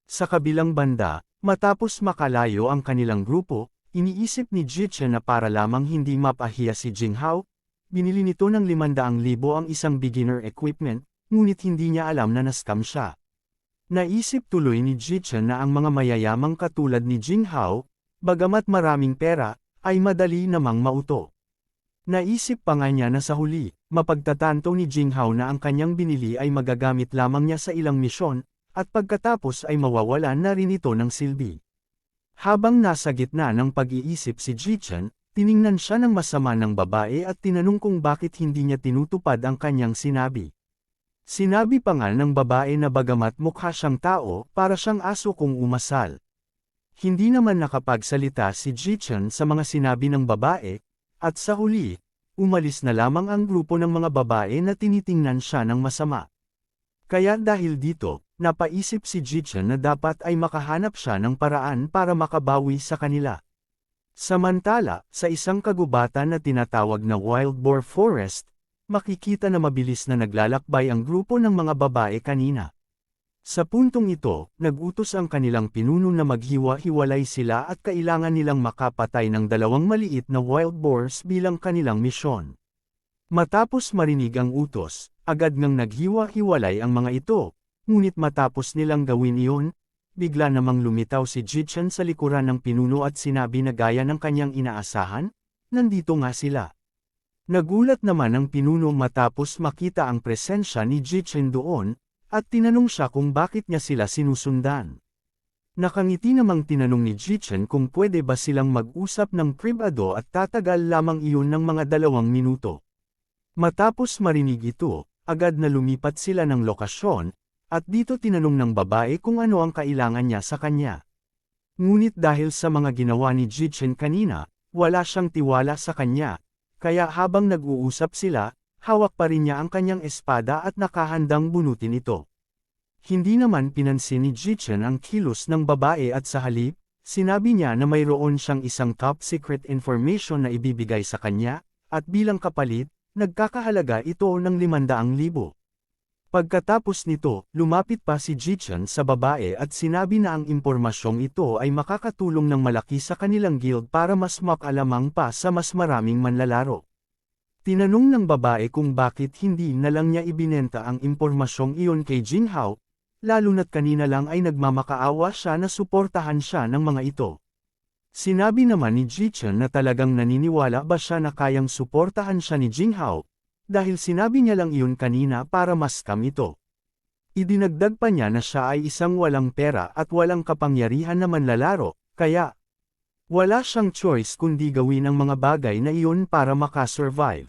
Sa kabilang banda, matapos makalayo ang kanilang grupo, iniisip ni Jichen na para lamang hindi mapahiya si Jinghao, binili nito ng 500,000 ang isang beginner equipment, ngunit hindi niya alam na na-scam siya. Naisip tuloy ni Jichen na ang mga mayayamang katulad ni Jinghao, bagamat maraming pera, ay madali namang mauto. Naisip pa nga niya na sa huli, mapagtatanto ni Jinghao na ang kanyang binili ay magagamit lamang niya sa ilang misyon, at pagkatapos ay mawawalan na rin ito ng silbi. Habang nasa gitna ng pag-iisip si Jichen, tiningnan siya ng masama ng babae at tinanong kung bakit hindi niya tinutupad ang kanyang sinabi. Sinabi pa nga ng babae na bagamat mukha siyang tao, para siyang aso kung umasal. Hindi naman nakapagsalita si Jichen sa mga sinabi ng babae, at sa huli, umalis na lamang ang grupo ng mga babae na tinitingnan siya ng masama. Kaya dahil dito, napaisip si Jichen na dapat ay makahanap siya ng paraan para makabawi sa kanila. Samantala, sa isang kagubatan na tinatawag na Wild Boar Forest, makikita na mabilis na naglalakbay ang grupo ng mga babae kanina. Sa puntong ito, nag-utos ang kanilang pinuno na maghiwa-hiwalay sila at kailangan nilang makapatay ng 2 maliit na wild boars bilang kanilang misyon. Matapos marinig ang utos, agad ngang naghiwa-hiwalay ang mga ito, ngunit matapos nilang gawin iyon, bigla namang lumitaw si Jichen sa likuran ng pinuno at sinabi na gaya ng kanyang inaasahan, nandito nga sila. Nagulat naman ang pinuno matapos makita ang presensya ni Jichen doon, at tinanong siya kung bakit niya sila sinusundan. Nakangiti namang tinanong ni Jichen kung pwede ba silang mag-usap ng pribado at tatagal lamang iyon ng mga 2 minuto. Matapos marinig ito, agad na lumipat sila ng lokasyon, at dito tinanong ng babae kung ano ang kailangan niya sa kanya. Ngunit dahil sa mga ginawa ni Jichen kanina, wala siyang tiwala sa kanya, kaya habang nag-uusap sila, hawak pa rin niya ang kanyang espada at nakahandang bunutin ito. Hindi naman pinansin ni Jichen ang kilos ng babae at sa halip, sinabi niya na mayroon siyang isang top secret information na ibibigay sa kanya, at bilang kapalit, nagkakahalaga ito ng 500,000. Pagkatapos nito, lumapit pa si Jichen sa babae at sinabi na ang impormasyong ito ay makakatulong ng malaki sa kanilang guild para mas makalamang pa sa mas maraming manlalaro. Tinanong ng babae kung bakit hindi na lang niya ibinenta ang impormasyong iyon kay Jinghao, lalo na't kanina lang ay nagmamakaawa siya na suportahan siya ng mga ito. Sinabi naman ni Jichen na talagang naniniwala ba siya na kayang suportahan siya ni Jinghao, dahil sinabi niya lang iyon kanina para maskam ito. Idinagdag pa niya na siya ay isang walang pera at walang kapangyarihan na manlalaro, kaya wala siyang choice kundi gawin ang mga bagay na iyon para makasurvive.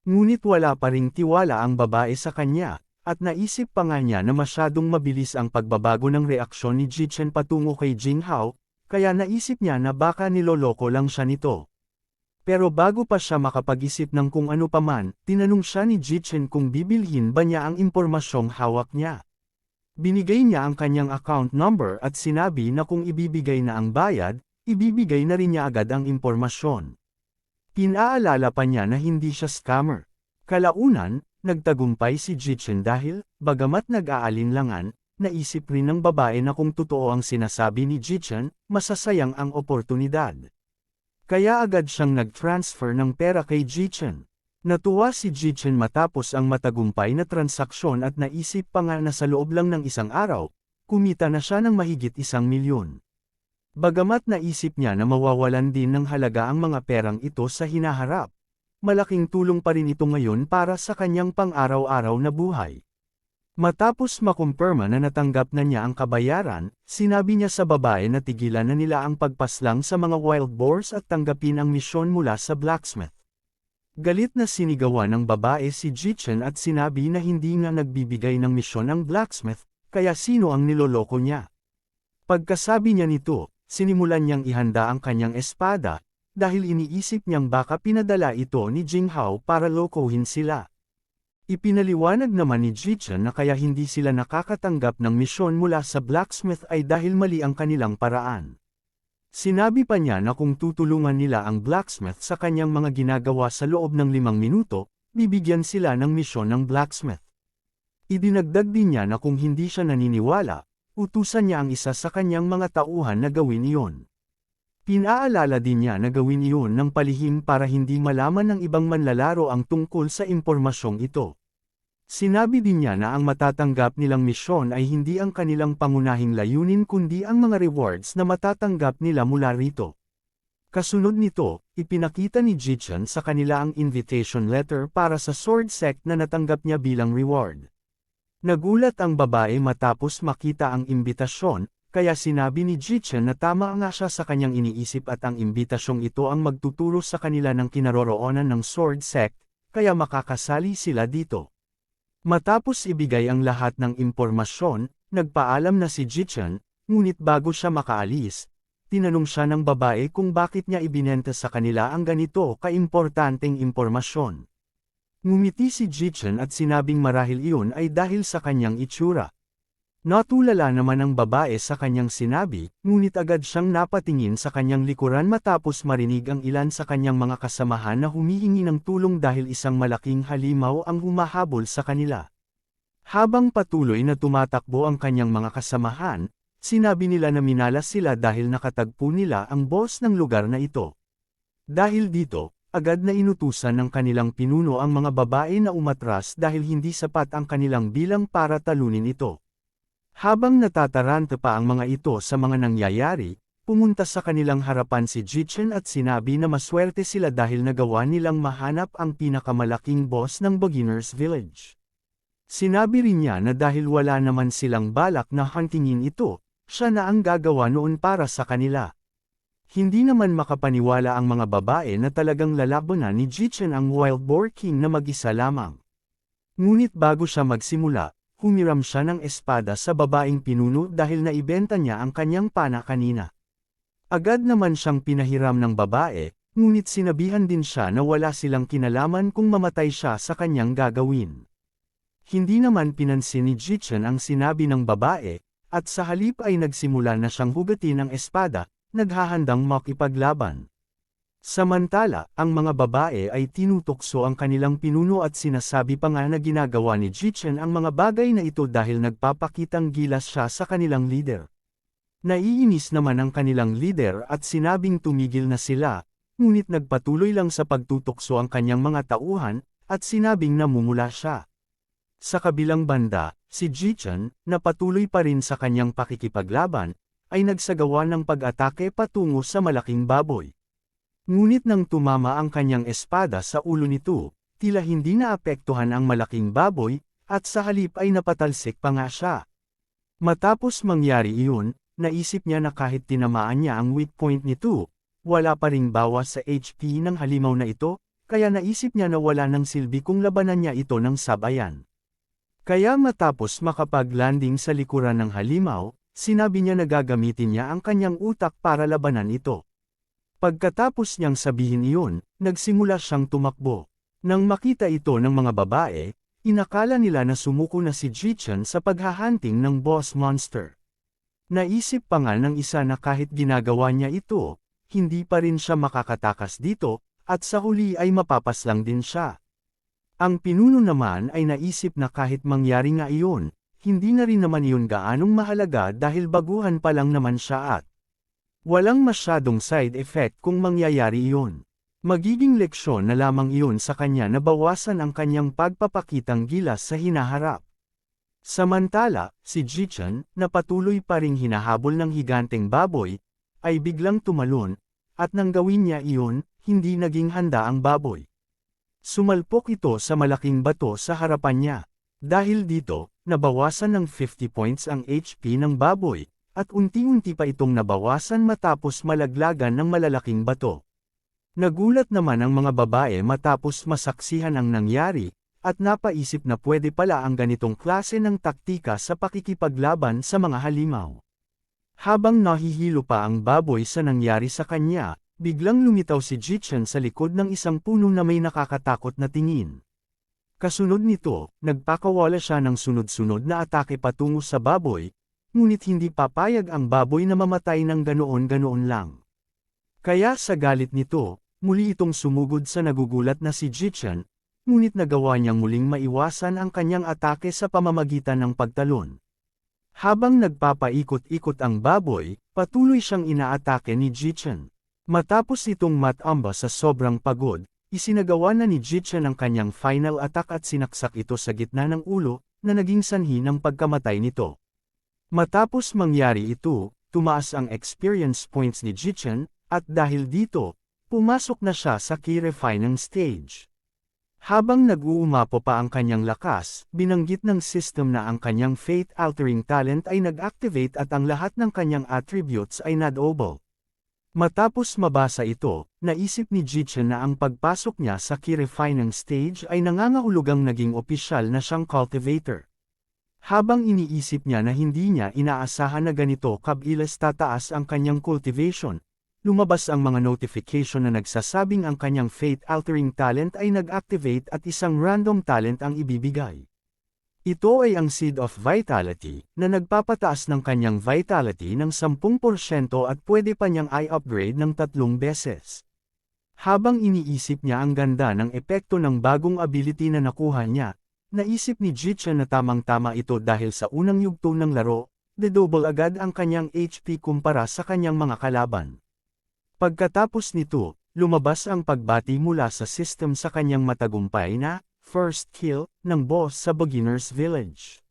Ngunit wala pa ring tiwala ang babae sa kanya, at naisip pa nga niya na masyadong mabilis ang pagbabago ng reaksyon ni Jichen patungo kay Jinghao, kaya naisip niya na baka niloloko lang siya nito. Pero bago pa siya makapag-isip ng kung ano paman, tinanong siya ni Jichen kung bibilhin ba niya ang impormasyong hawak niya. Binigay niya ang kanyang account number at sinabi na kung ibibigay na ang bayad, ibibigay na rin niya agad ang impormasyon. Pinaalala pa niya na hindi siya scammer. Kalaunan, nagtagumpay si Jichen dahil, bagamat nag-aalinlangan, naisip rin ng babae na kung totoo ang sinasabi ni Jichen, masasayang ang oportunidad. Kaya agad siyang nag-transfer ng pera kay Jichen. Natuwa si Jichen matapos ang matagumpay na transaksyon at naisip pa nga na sa loob lang ng isang araw, kumita na siya ng mahigit 1,000,000. Bagamat naisip niya na mawawalan din ng halaga ang mga perang ito sa hinaharap, malaking tulong pa rin ito ngayon para sa kanyang pang-araw-araw na buhay. Matapos makumpirma na natanggap na niya ang kabayaran, sinabi niya sa babae na tigilan na nila ang pagpaslang sa mga wild boars at tanggapin ang misyon mula sa blacksmith. Galit na sinigawan ng babae si Jichen at sinabi na hindi nga nagbibigay ng misyon ang blacksmith, kaya sino ang niloloko niya. Pagkasabi niya nito, sinimulan niyang ihanda ang kanyang espada, dahil iniisip niyang baka pinadala ito ni Jinghao para lokohin sila. Ipinaliwanag naman ni Jichen na kaya hindi sila nakakatanggap ng misyon mula sa blacksmith ay dahil mali ang kanilang paraan. Sinabi pa niya na kung tutulungan nila ang blacksmith sa kanyang mga ginagawa sa loob ng 5 minuto, bibigyan sila ng misyon ng blacksmith. Idinagdag din niya na kung hindi siya naniniwala, utusan niya ang isa sa kanyang mga tauhan na gawin iyon. Pinaalala din niya na gawin iyon ng palihim para hindi malaman ng ibang manlalaro ang tungkol sa impormasyong ito. Sinabi din niya na ang matatanggap nilang misyon ay hindi ang kanilang pangunahing layunin kundi ang mga rewards na matatanggap nila mula rito. Kasunod nito, ipinakita ni Jichen sa kanila ang invitation letter para sa sword sect na natanggap niya bilang reward. Nagulat ang babae matapos makita ang imbitasyon, kaya sinabi ni Jichen na tama nga siya sa kanyang iniisip at ang imbitasyong ito ang magtuturo sa kanila ng kinaroroonan ng sword sect, kaya makakasali sila dito. Matapos ibigay ang lahat ng impormasyon, nagpaalam na si Jichen, ngunit bago siya makaalis, tinanong siya ng babae kung bakit niya ibinenta sa kanila ang ganito kaimportanteng impormasyon. Ngumiti si Jichen at sinabing marahil iyon ay dahil sa kanyang itsura. Natulala naman ang babae sa kanyang sinabi, ngunit agad siyang napatingin sa kanyang likuran matapos marinig ang ilan sa kanyang mga kasamahan na humihingi ng tulong dahil isang malaking halimaw ang humahabol sa kanila. Habang patuloy na tumatakbo ang kanyang mga kasamahan, sinabi nila na minalas sila dahil nakatagpo nila ang boss ng lugar na ito. Dahil dito, agad na inutusan ng kanilang pinuno ang mga babae na umatras dahil hindi sapat ang kanilang bilang para talunin ito. Habang natataranta pa ang mga ito sa mga nangyayari, pumunta sa kanilang harapan si Jichen at sinabi na maswerte sila dahil nagawa nilang mahanap ang pinakamalaking boss ng Beginner's Village. Sinabi rin niya na dahil wala naman silang balak na huntingin ito, siya na ang gagawa noon para sa kanila. Hindi naman makapaniwala ang mga babae na talagang lalabanan ni Jichen ang Wild Boar King na mag-isa lamang. Ngunit bago siya magsimula, humiram siya ng espada sa babaeng pinuno dahil naibenta niya ang kanyang pana kanina. Agad naman siyang pinahiram ng babae, ngunit sinabihan din siya na wala silang kinalaman kung mamatay siya sa kanyang gagawin. Hindi naman pinansin ni Jichen ang sinabi ng babae, at sa halip ay nagsimula na siyang hugatin ang espada, naghahandang makipaglaban. Samantala, ang mga babae ay tinutokso ang kanilang pinuno at sinasabi pa nga na ginagawa ni Jichen ang mga bagay na ito dahil nagpapakitang gilas siya sa kanilang leader. Naiinis naman ang kanilang leader at sinabing tumigil na sila, ngunit nagpatuloy lang sa pagtutokso ang kanyang mga tauhan, at sinabing namumula siya. Sa kabilang banda, si Jichen, na patuloy pa rin sa kanyang pakikipaglaban, ay nagsagawa ng pag-atake patungo sa malaking baboy. Ngunit nang tumama ang kanyang espada sa ulo nito, tila hindi naapektuhan ang malaking baboy, at sa halip ay napatalsik pa nga siya. Matapos mangyari iyon, naisip niya na kahit tinamaan niya ang weak point nito, wala pa ring bawas sa HP ng halimaw na ito, kaya naisip niya na wala ng silbi kung labanan niya ito ng sabayan. Kaya matapos makapag-landing sa likuran ng halimaw, sinabi niya na gagamitin niya ang kanyang utak para labanan ito. Pagkatapos niyang sabihin iyon, nagsimula siyang tumakbo. Nang makita ito ng mga babae, inakala nila na sumuko na si Jichen sa paghahunting ng boss monster. Naisip pa nga ng isa na kahit ginagawa niya ito, hindi pa rin siya makakatakas dito, at sa huli ay mapapaslang din siya. Ang pinuno naman ay naisip na kahit mangyari nga iyon, hindi na rin naman iyon gaanong mahalaga dahil baguhan pa lang naman siya at walang masyadong side effect kung mangyayari iyon. Magiging leksyon na lamang iyon sa kanya na bawasan ang kanyang pagpapakitang gilas sa hinaharap. Samantala, si Jichen, na patuloy pa ring hinahabol ng higanteng baboy, ay biglang tumalon, at nang gawin niya iyon, hindi naging handa ang baboy. Sumalpok ito sa malaking bato sa harapan niya. Dahil dito, nabawasan ng 50 points ang HP ng baboy, at unti-unti pa itong nabawasan matapos malaglagan ng malalaking bato. Nagulat naman ang mga babae matapos masaksihan ang nangyari, at napaisip na pwede pala ang ganitong klase ng taktika sa pakikipaglaban sa mga halimaw. Habang nahihilo pa ang baboy sa nangyari sa kanya, biglang lumitaw si Jichen sa likod ng isang puno na may nakakatakot na tingin. Kasunod nito, nagpakawala siya ng sunod-sunod na atake patungo sa baboy, ngunit hindi papayag ang baboy na mamatay ng ganoon-ganoon lang. Kaya sa galit nito, muli itong sumugod sa nagugulat na si Jichen, ngunit nagawa niyang muling maiwasan ang kanyang atake sa pamamagitan ng pagtalon. Habang nagpapaikot-ikot ang baboy, patuloy siyang inaatake ni Jichen. Matapos itong matamba sa sobrang pagod, isinagawa na ni Jichen ang kanyang final attack at sinaksak ito sa gitna ng ulo, na naging sanhi ng pagkamatay nito. Matapos mangyari ito, tumaas ang experience points ni Jichen, at dahil dito, pumasok na siya sa key refining stage. Habang nag-uumapo pa ang kanyang lakas, binanggit ng system na ang kanyang fate-altering talent ay nag-activate at ang lahat ng kanyang attributes ay nadouble. Matapos mabasa ito, naisip ni Jichen na ang pagpasok niya sa key refining stage ay nangangahulugang naging opisyal na siyang cultivator. Habang iniisip niya na hindi niya inaasahan na ganito kabilis tataas ang kanyang cultivation, lumabas ang mga notification na nagsasabing ang kanyang fate-altering talent ay nag-activate at isang random talent ang ibibigay. Ito ay ang Seed of Vitality, na nagpapataas ng kanyang vitality ng 10% at pwede pa niyang i-upgrade ng 3 beses. Habang iniisip niya ang ganda ng epekto ng bagong ability na nakuha niya, naisip ni Jichen na tamang-tama ito dahil sa unang yugto ng laro, de-double agad ang kanyang HP kumpara sa kanyang mga kalaban. Pagkatapos nito, lumabas ang pagbati mula sa system sa kanyang matagumpay na first kill ng boss sa Beginner's Village.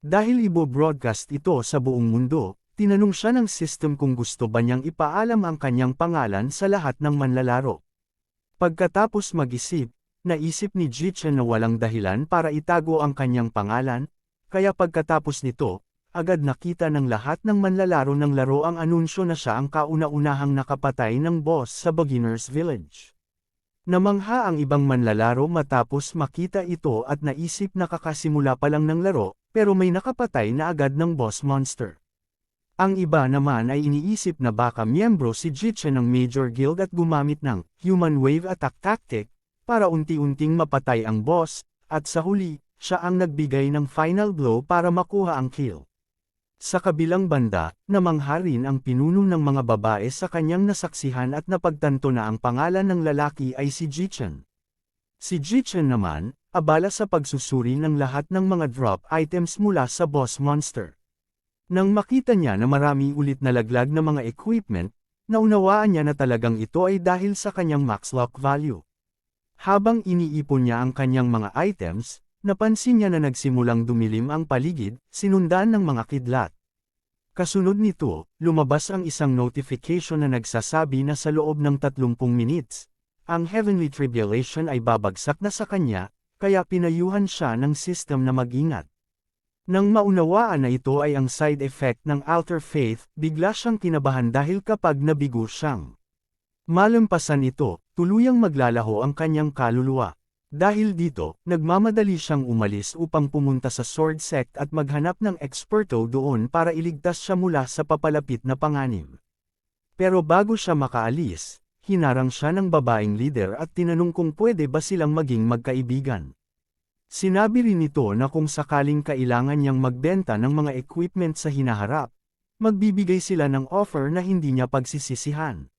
Dahil ibo-broadcast ito sa buong mundo, tinanong siya ng system kung gusto ba niyang ipaalam ang kanyang pangalan sa lahat ng manlalaro. Pagkatapos mag-isip, naisip ni Ji-Chen na walang dahilan para itago ang kanyang pangalan, kaya pagkatapos nito, agad nakita ng lahat ng manlalaro ng laro ang anunsyo na siya ang kauna-unahang nakapatay ng boss sa Beginner's Village. Namangha ang ibang manlalaro matapos makita ito at naisip na kakasimula pa lang ng laro, pero may nakapatay na agad ng boss monster. Ang iba naman ay iniisip na baka miyembro si Ji-Chen ng Major Guild at gumamit ng Human Wave Attack Tactic para unti-unting mapatay ang boss, at sa huli, siya ang nagbigay ng final blow para makuha ang kill. Sa kabilang banda, namangha rin ang pinuno ng mga babae sa kanyang nasaksihan at napagtanto na ang pangalan ng lalaki ay si Ji-Chen. Si Ji-Chen naman, abala sa pagsusuri ng lahat ng mga drop items mula sa boss monster. Nang makita niya na marami ulit na laglag na mga equipment, naunawaan niya na talagang ito ay dahil sa kanyang max lock value. Habang iniipon niya ang kanyang mga items, napansin niya na nagsimulang dumilim ang paligid, sinundan ng mga kidlat. Kasunod nito, lumabas ang isang notification na nagsasabi na sa loob ng 30 minutes, ang Heavenly Tribulation ay babagsak na sa kanya, kaya pinayuhan siya ng system na mag-ingat. Nang maunawaan na ito ay ang side effect ng Alter Faith, bigla siyang kinabahan dahil kapag nabigo siyang malampasan ito, tuluyang maglalaho ang kanyang kaluluwa. Dahil dito, nagmamadali siyang umalis upang pumunta sa Sword Sect at maghanap ng eksperto doon para iligtas siya mula sa papalapit na panganib. Pero bago siya makaalis, hinarang siya ng babaeng leader at tinanong kung pwede ba silang maging magkaibigan. Sinabi rin nito na kung sakaling kailangan niyang magbenta ng mga equipment sa hinaharap, magbibigay sila ng offer na hindi niya pagsisisihan.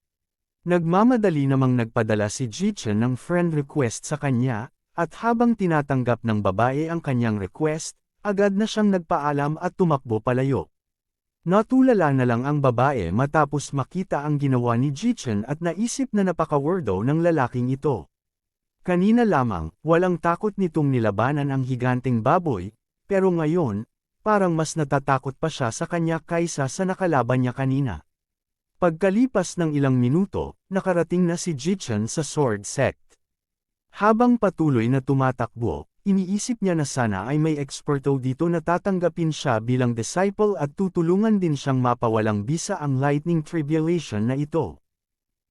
Nagmamadali namang nagpadala si Ji-Chen ng friend request sa kanya, at habang tinatanggap ng babae ang kanyang request, agad na siyang nagpaalam at tumakbo palayo. Natulala na lang ang babae matapos makita ang ginawa ni Ji-Chen at naisip na napaka-weirdo ng lalaking ito. Kanina lamang, walang takot nitong nilabanan ang higanteng baboy, pero ngayon, parang mas natatakot pa siya sa kanya kaysa sa nakalaban niya kanina. Pagkalipas ng ilang minuto, nakarating na si Ji-Chen sa Sword Sect. Habang patuloy na tumatakbo, iniisip niya na sana ay may eksperto dito na tatanggapin siya bilang disciple at tutulungan din siyang mapawalang bisa ang Lightning Tribulation na ito.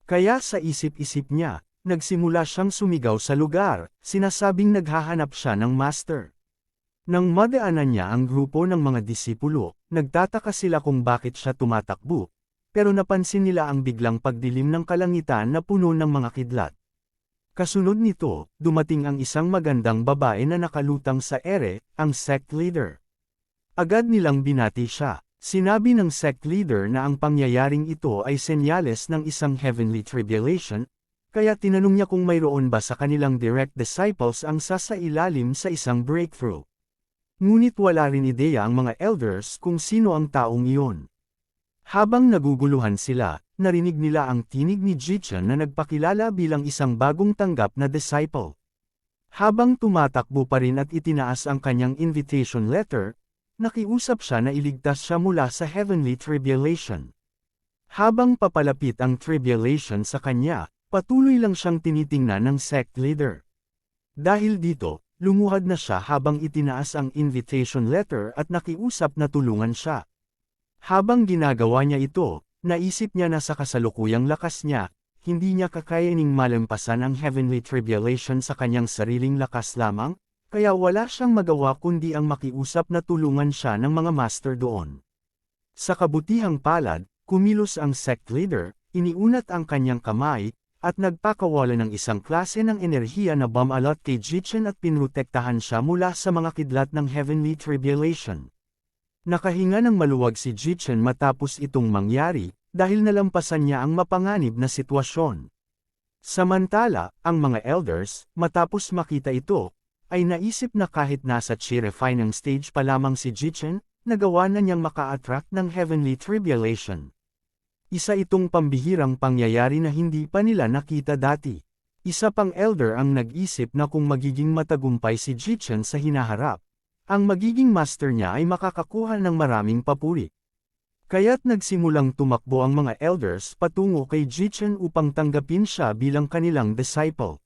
Kaya sa isip-isip niya, nagsimula siyang sumigaw sa lugar, sinasabing naghahanap siya ng master. Nang madaanan niya ang grupo ng mga disipulo, nagtataka sila kung bakit siya tumatakbo. Pero napansin nila ang biglang pagdilim ng kalangitan na puno ng mga kidlat. Kasunod nito, dumating ang isang magandang babae na nakalutang sa ere, ang sect leader. Agad nilang binati siya. Sinabi ng sect leader na ang pangyayaring ito ay senyales ng isang heavenly tribulation, kaya tinanong niya kung mayroon ba sa kanilang direct disciples ang sasailalim sa isang breakthrough. Ngunit wala rin ideya ang mga elders kung sino ang taong iyon. Habang naguguluhan sila, narinig nila ang tinig ni Ji-Chen na nagpakilala bilang isang bagong tanggap na disciple. Habang tumatakbo pa rin at itinaas ang kanyang invitation letter, nakiusap siya na iligtas siya mula sa heavenly tribulation. Habang papalapit ang tribulation sa kanya, patuloy lang siyang tinitingnan ng sect leader. Dahil dito, lumuhad na siya habang itinaas ang invitation letter at nakiusap na tulungan siya. Habang ginagawa niya ito, naisip niya na sa kasalukuyang lakas niya, hindi niya kakayaning malampasan ang heavenly tribulation sa kanyang sariling lakas lamang, kaya wala siyang magawa kundi ang makiusap na tulungan siya ng mga master doon. Sa kabutihang palad, kumilos ang sect leader, iniunat ang kanyang kamay, at nagpakawala ng isang klase ng enerhiya na bumalot kay Ji-Chen at pinrotektahan siya mula sa mga kidlat ng heavenly tribulation. Nakahinga ng maluwag si Ji-Chen matapos itong mangyari, dahil nalampasan niya ang mapanganib na sitwasyon. Samantala, ang mga elders, matapos makita ito, ay naisip na kahit nasa chi-refining stage pa lamang si Ji-Chen, nagawa na niyang maka-attract ng heavenly tribulation. Isa itong pambihirang pangyayari na hindi pa nila nakita dati. Isa pang elder ang nag-isip na kung magiging matagumpay si Jichen sa hinaharap, ang magiging master niya ay makakakuha ng maraming papuri. Kaya't nagsimulang tumakbo ang mga elders patungo kay Jichen upang tanggapin siya bilang kanilang disciple.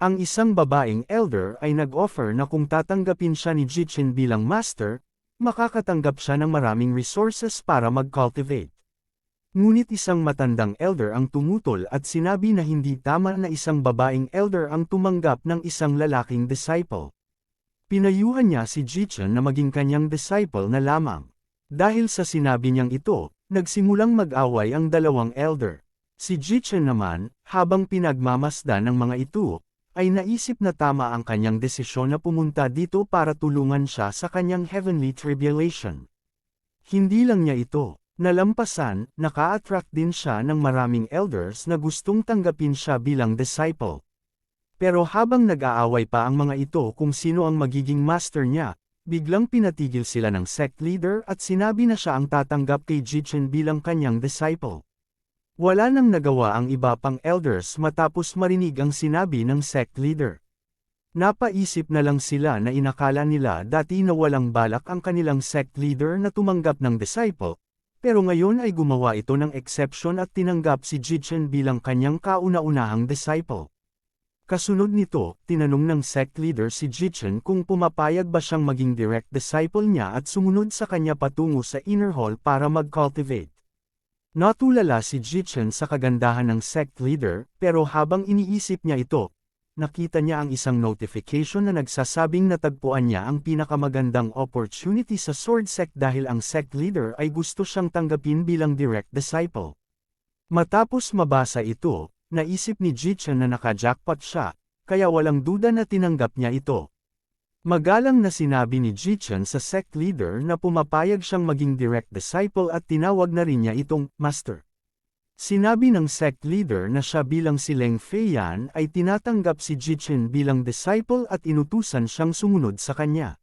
Ang isang babaeng elder ay nag-offer na kung tatanggapin siya ni Jichen bilang master, makakatanggap siya ng maraming resources para mag-cultivate. Ngunit isang matandang elder ang tumutol at sinabi na hindi tama na isang babaeng elder ang tumanggap ng isang lalaking disciple. Pinayuhan niya si Jichen na maging kanyang disciple na lamang. Dahil sa sinabi niyang ito, nagsimulang mag-away ang dalawang elder. Si Jichen naman, habang pinagmamasdan ng mga ito, ay naisip na tama ang kanyang desisyon na pumunta dito para tulungan siya sa kanyang heavenly tribulation. Hindi lang niya ito, nalampasan, naka-attract din siya ng maraming elders na gustong tanggapin siya bilang disciple. Pero habang nag-aaway pa ang mga ito kung sino ang magiging master niya, biglang pinatigil sila ng sect leader at sinabi na siya ang tatanggap kay Jichen bilang kanyang disciple. Wala nang nagawa ang iba pang elders matapos marinig ang sinabi ng sect leader. Napaisip na lang sila na inakala nila dati na walang balak ang kanilang sect leader na tumanggap ng disciple, pero ngayon ay gumawa ito ng exception at tinanggap si Jichen bilang kanyang kauna-unahang disciple. Kasunod nito, tinanong ng sect leader si Jichen kung pumapayag ba siyang maging direct disciple niya at sumunod sa kanya patungo sa inner hall para mag-cultivate. Natulala si Jichen sa kagandahan ng sect leader, pero habang iniisip niya ito, nakita niya ang isang notification na nagsasabing natagpuan niya ang pinakamagandang opportunity sa sword sect dahil ang sect leader ay gusto siyang tanggapin bilang direct disciple. Matapos mabasa ito, naisip ni Jichen na naka-jackpot siya, kaya walang duda na tinanggap niya ito. Magalang na sinabi ni Jichen sa sect leader na pumapayag siyang maging direct disciple at tinawag na rin niya itong master. Sinabi ng sect leader na siya bilang si Leng Feiyan ay tinatanggap si Jichen bilang disciple at inutusan siyang sumunod sa kanya.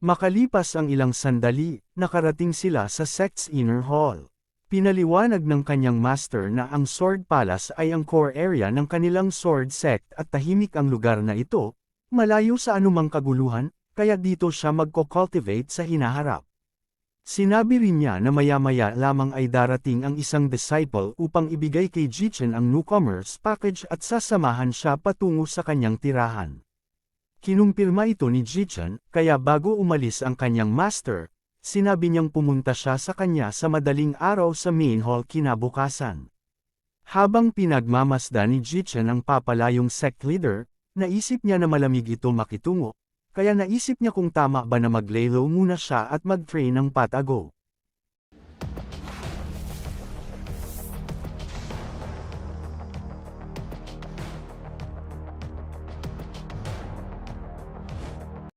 Makalipas ang ilang sandali, nakarating sila sa sect's inner hall. Pinaliwanag ng kanyang master na ang Sword Palace ay ang core area ng kanilang sword sect at tahimik ang lugar na ito, malayo sa anumang kaguluhan, kaya dito siya magko-cultivate sa hinaharap. Sinabi rin niya na maya-maya lamang ay darating ang isang disciple upang ibigay kay Jichen ang newcomer's package at sasamahan siya patungo sa kanyang tirahan. Kinumpirma ito ni Jichen, kaya bago umalis ang kanyang master, sinabi niyang pumunta siya sa kanya sa madaling araw sa main hall kinabukasan. Habang pinagmamasdan ni Jichen ang papalayong sect leader, naisip niya na malamig ito makitungo, kaya naisip niya kung tama ba na mag-lay low muna siya at mag-pray ng patago.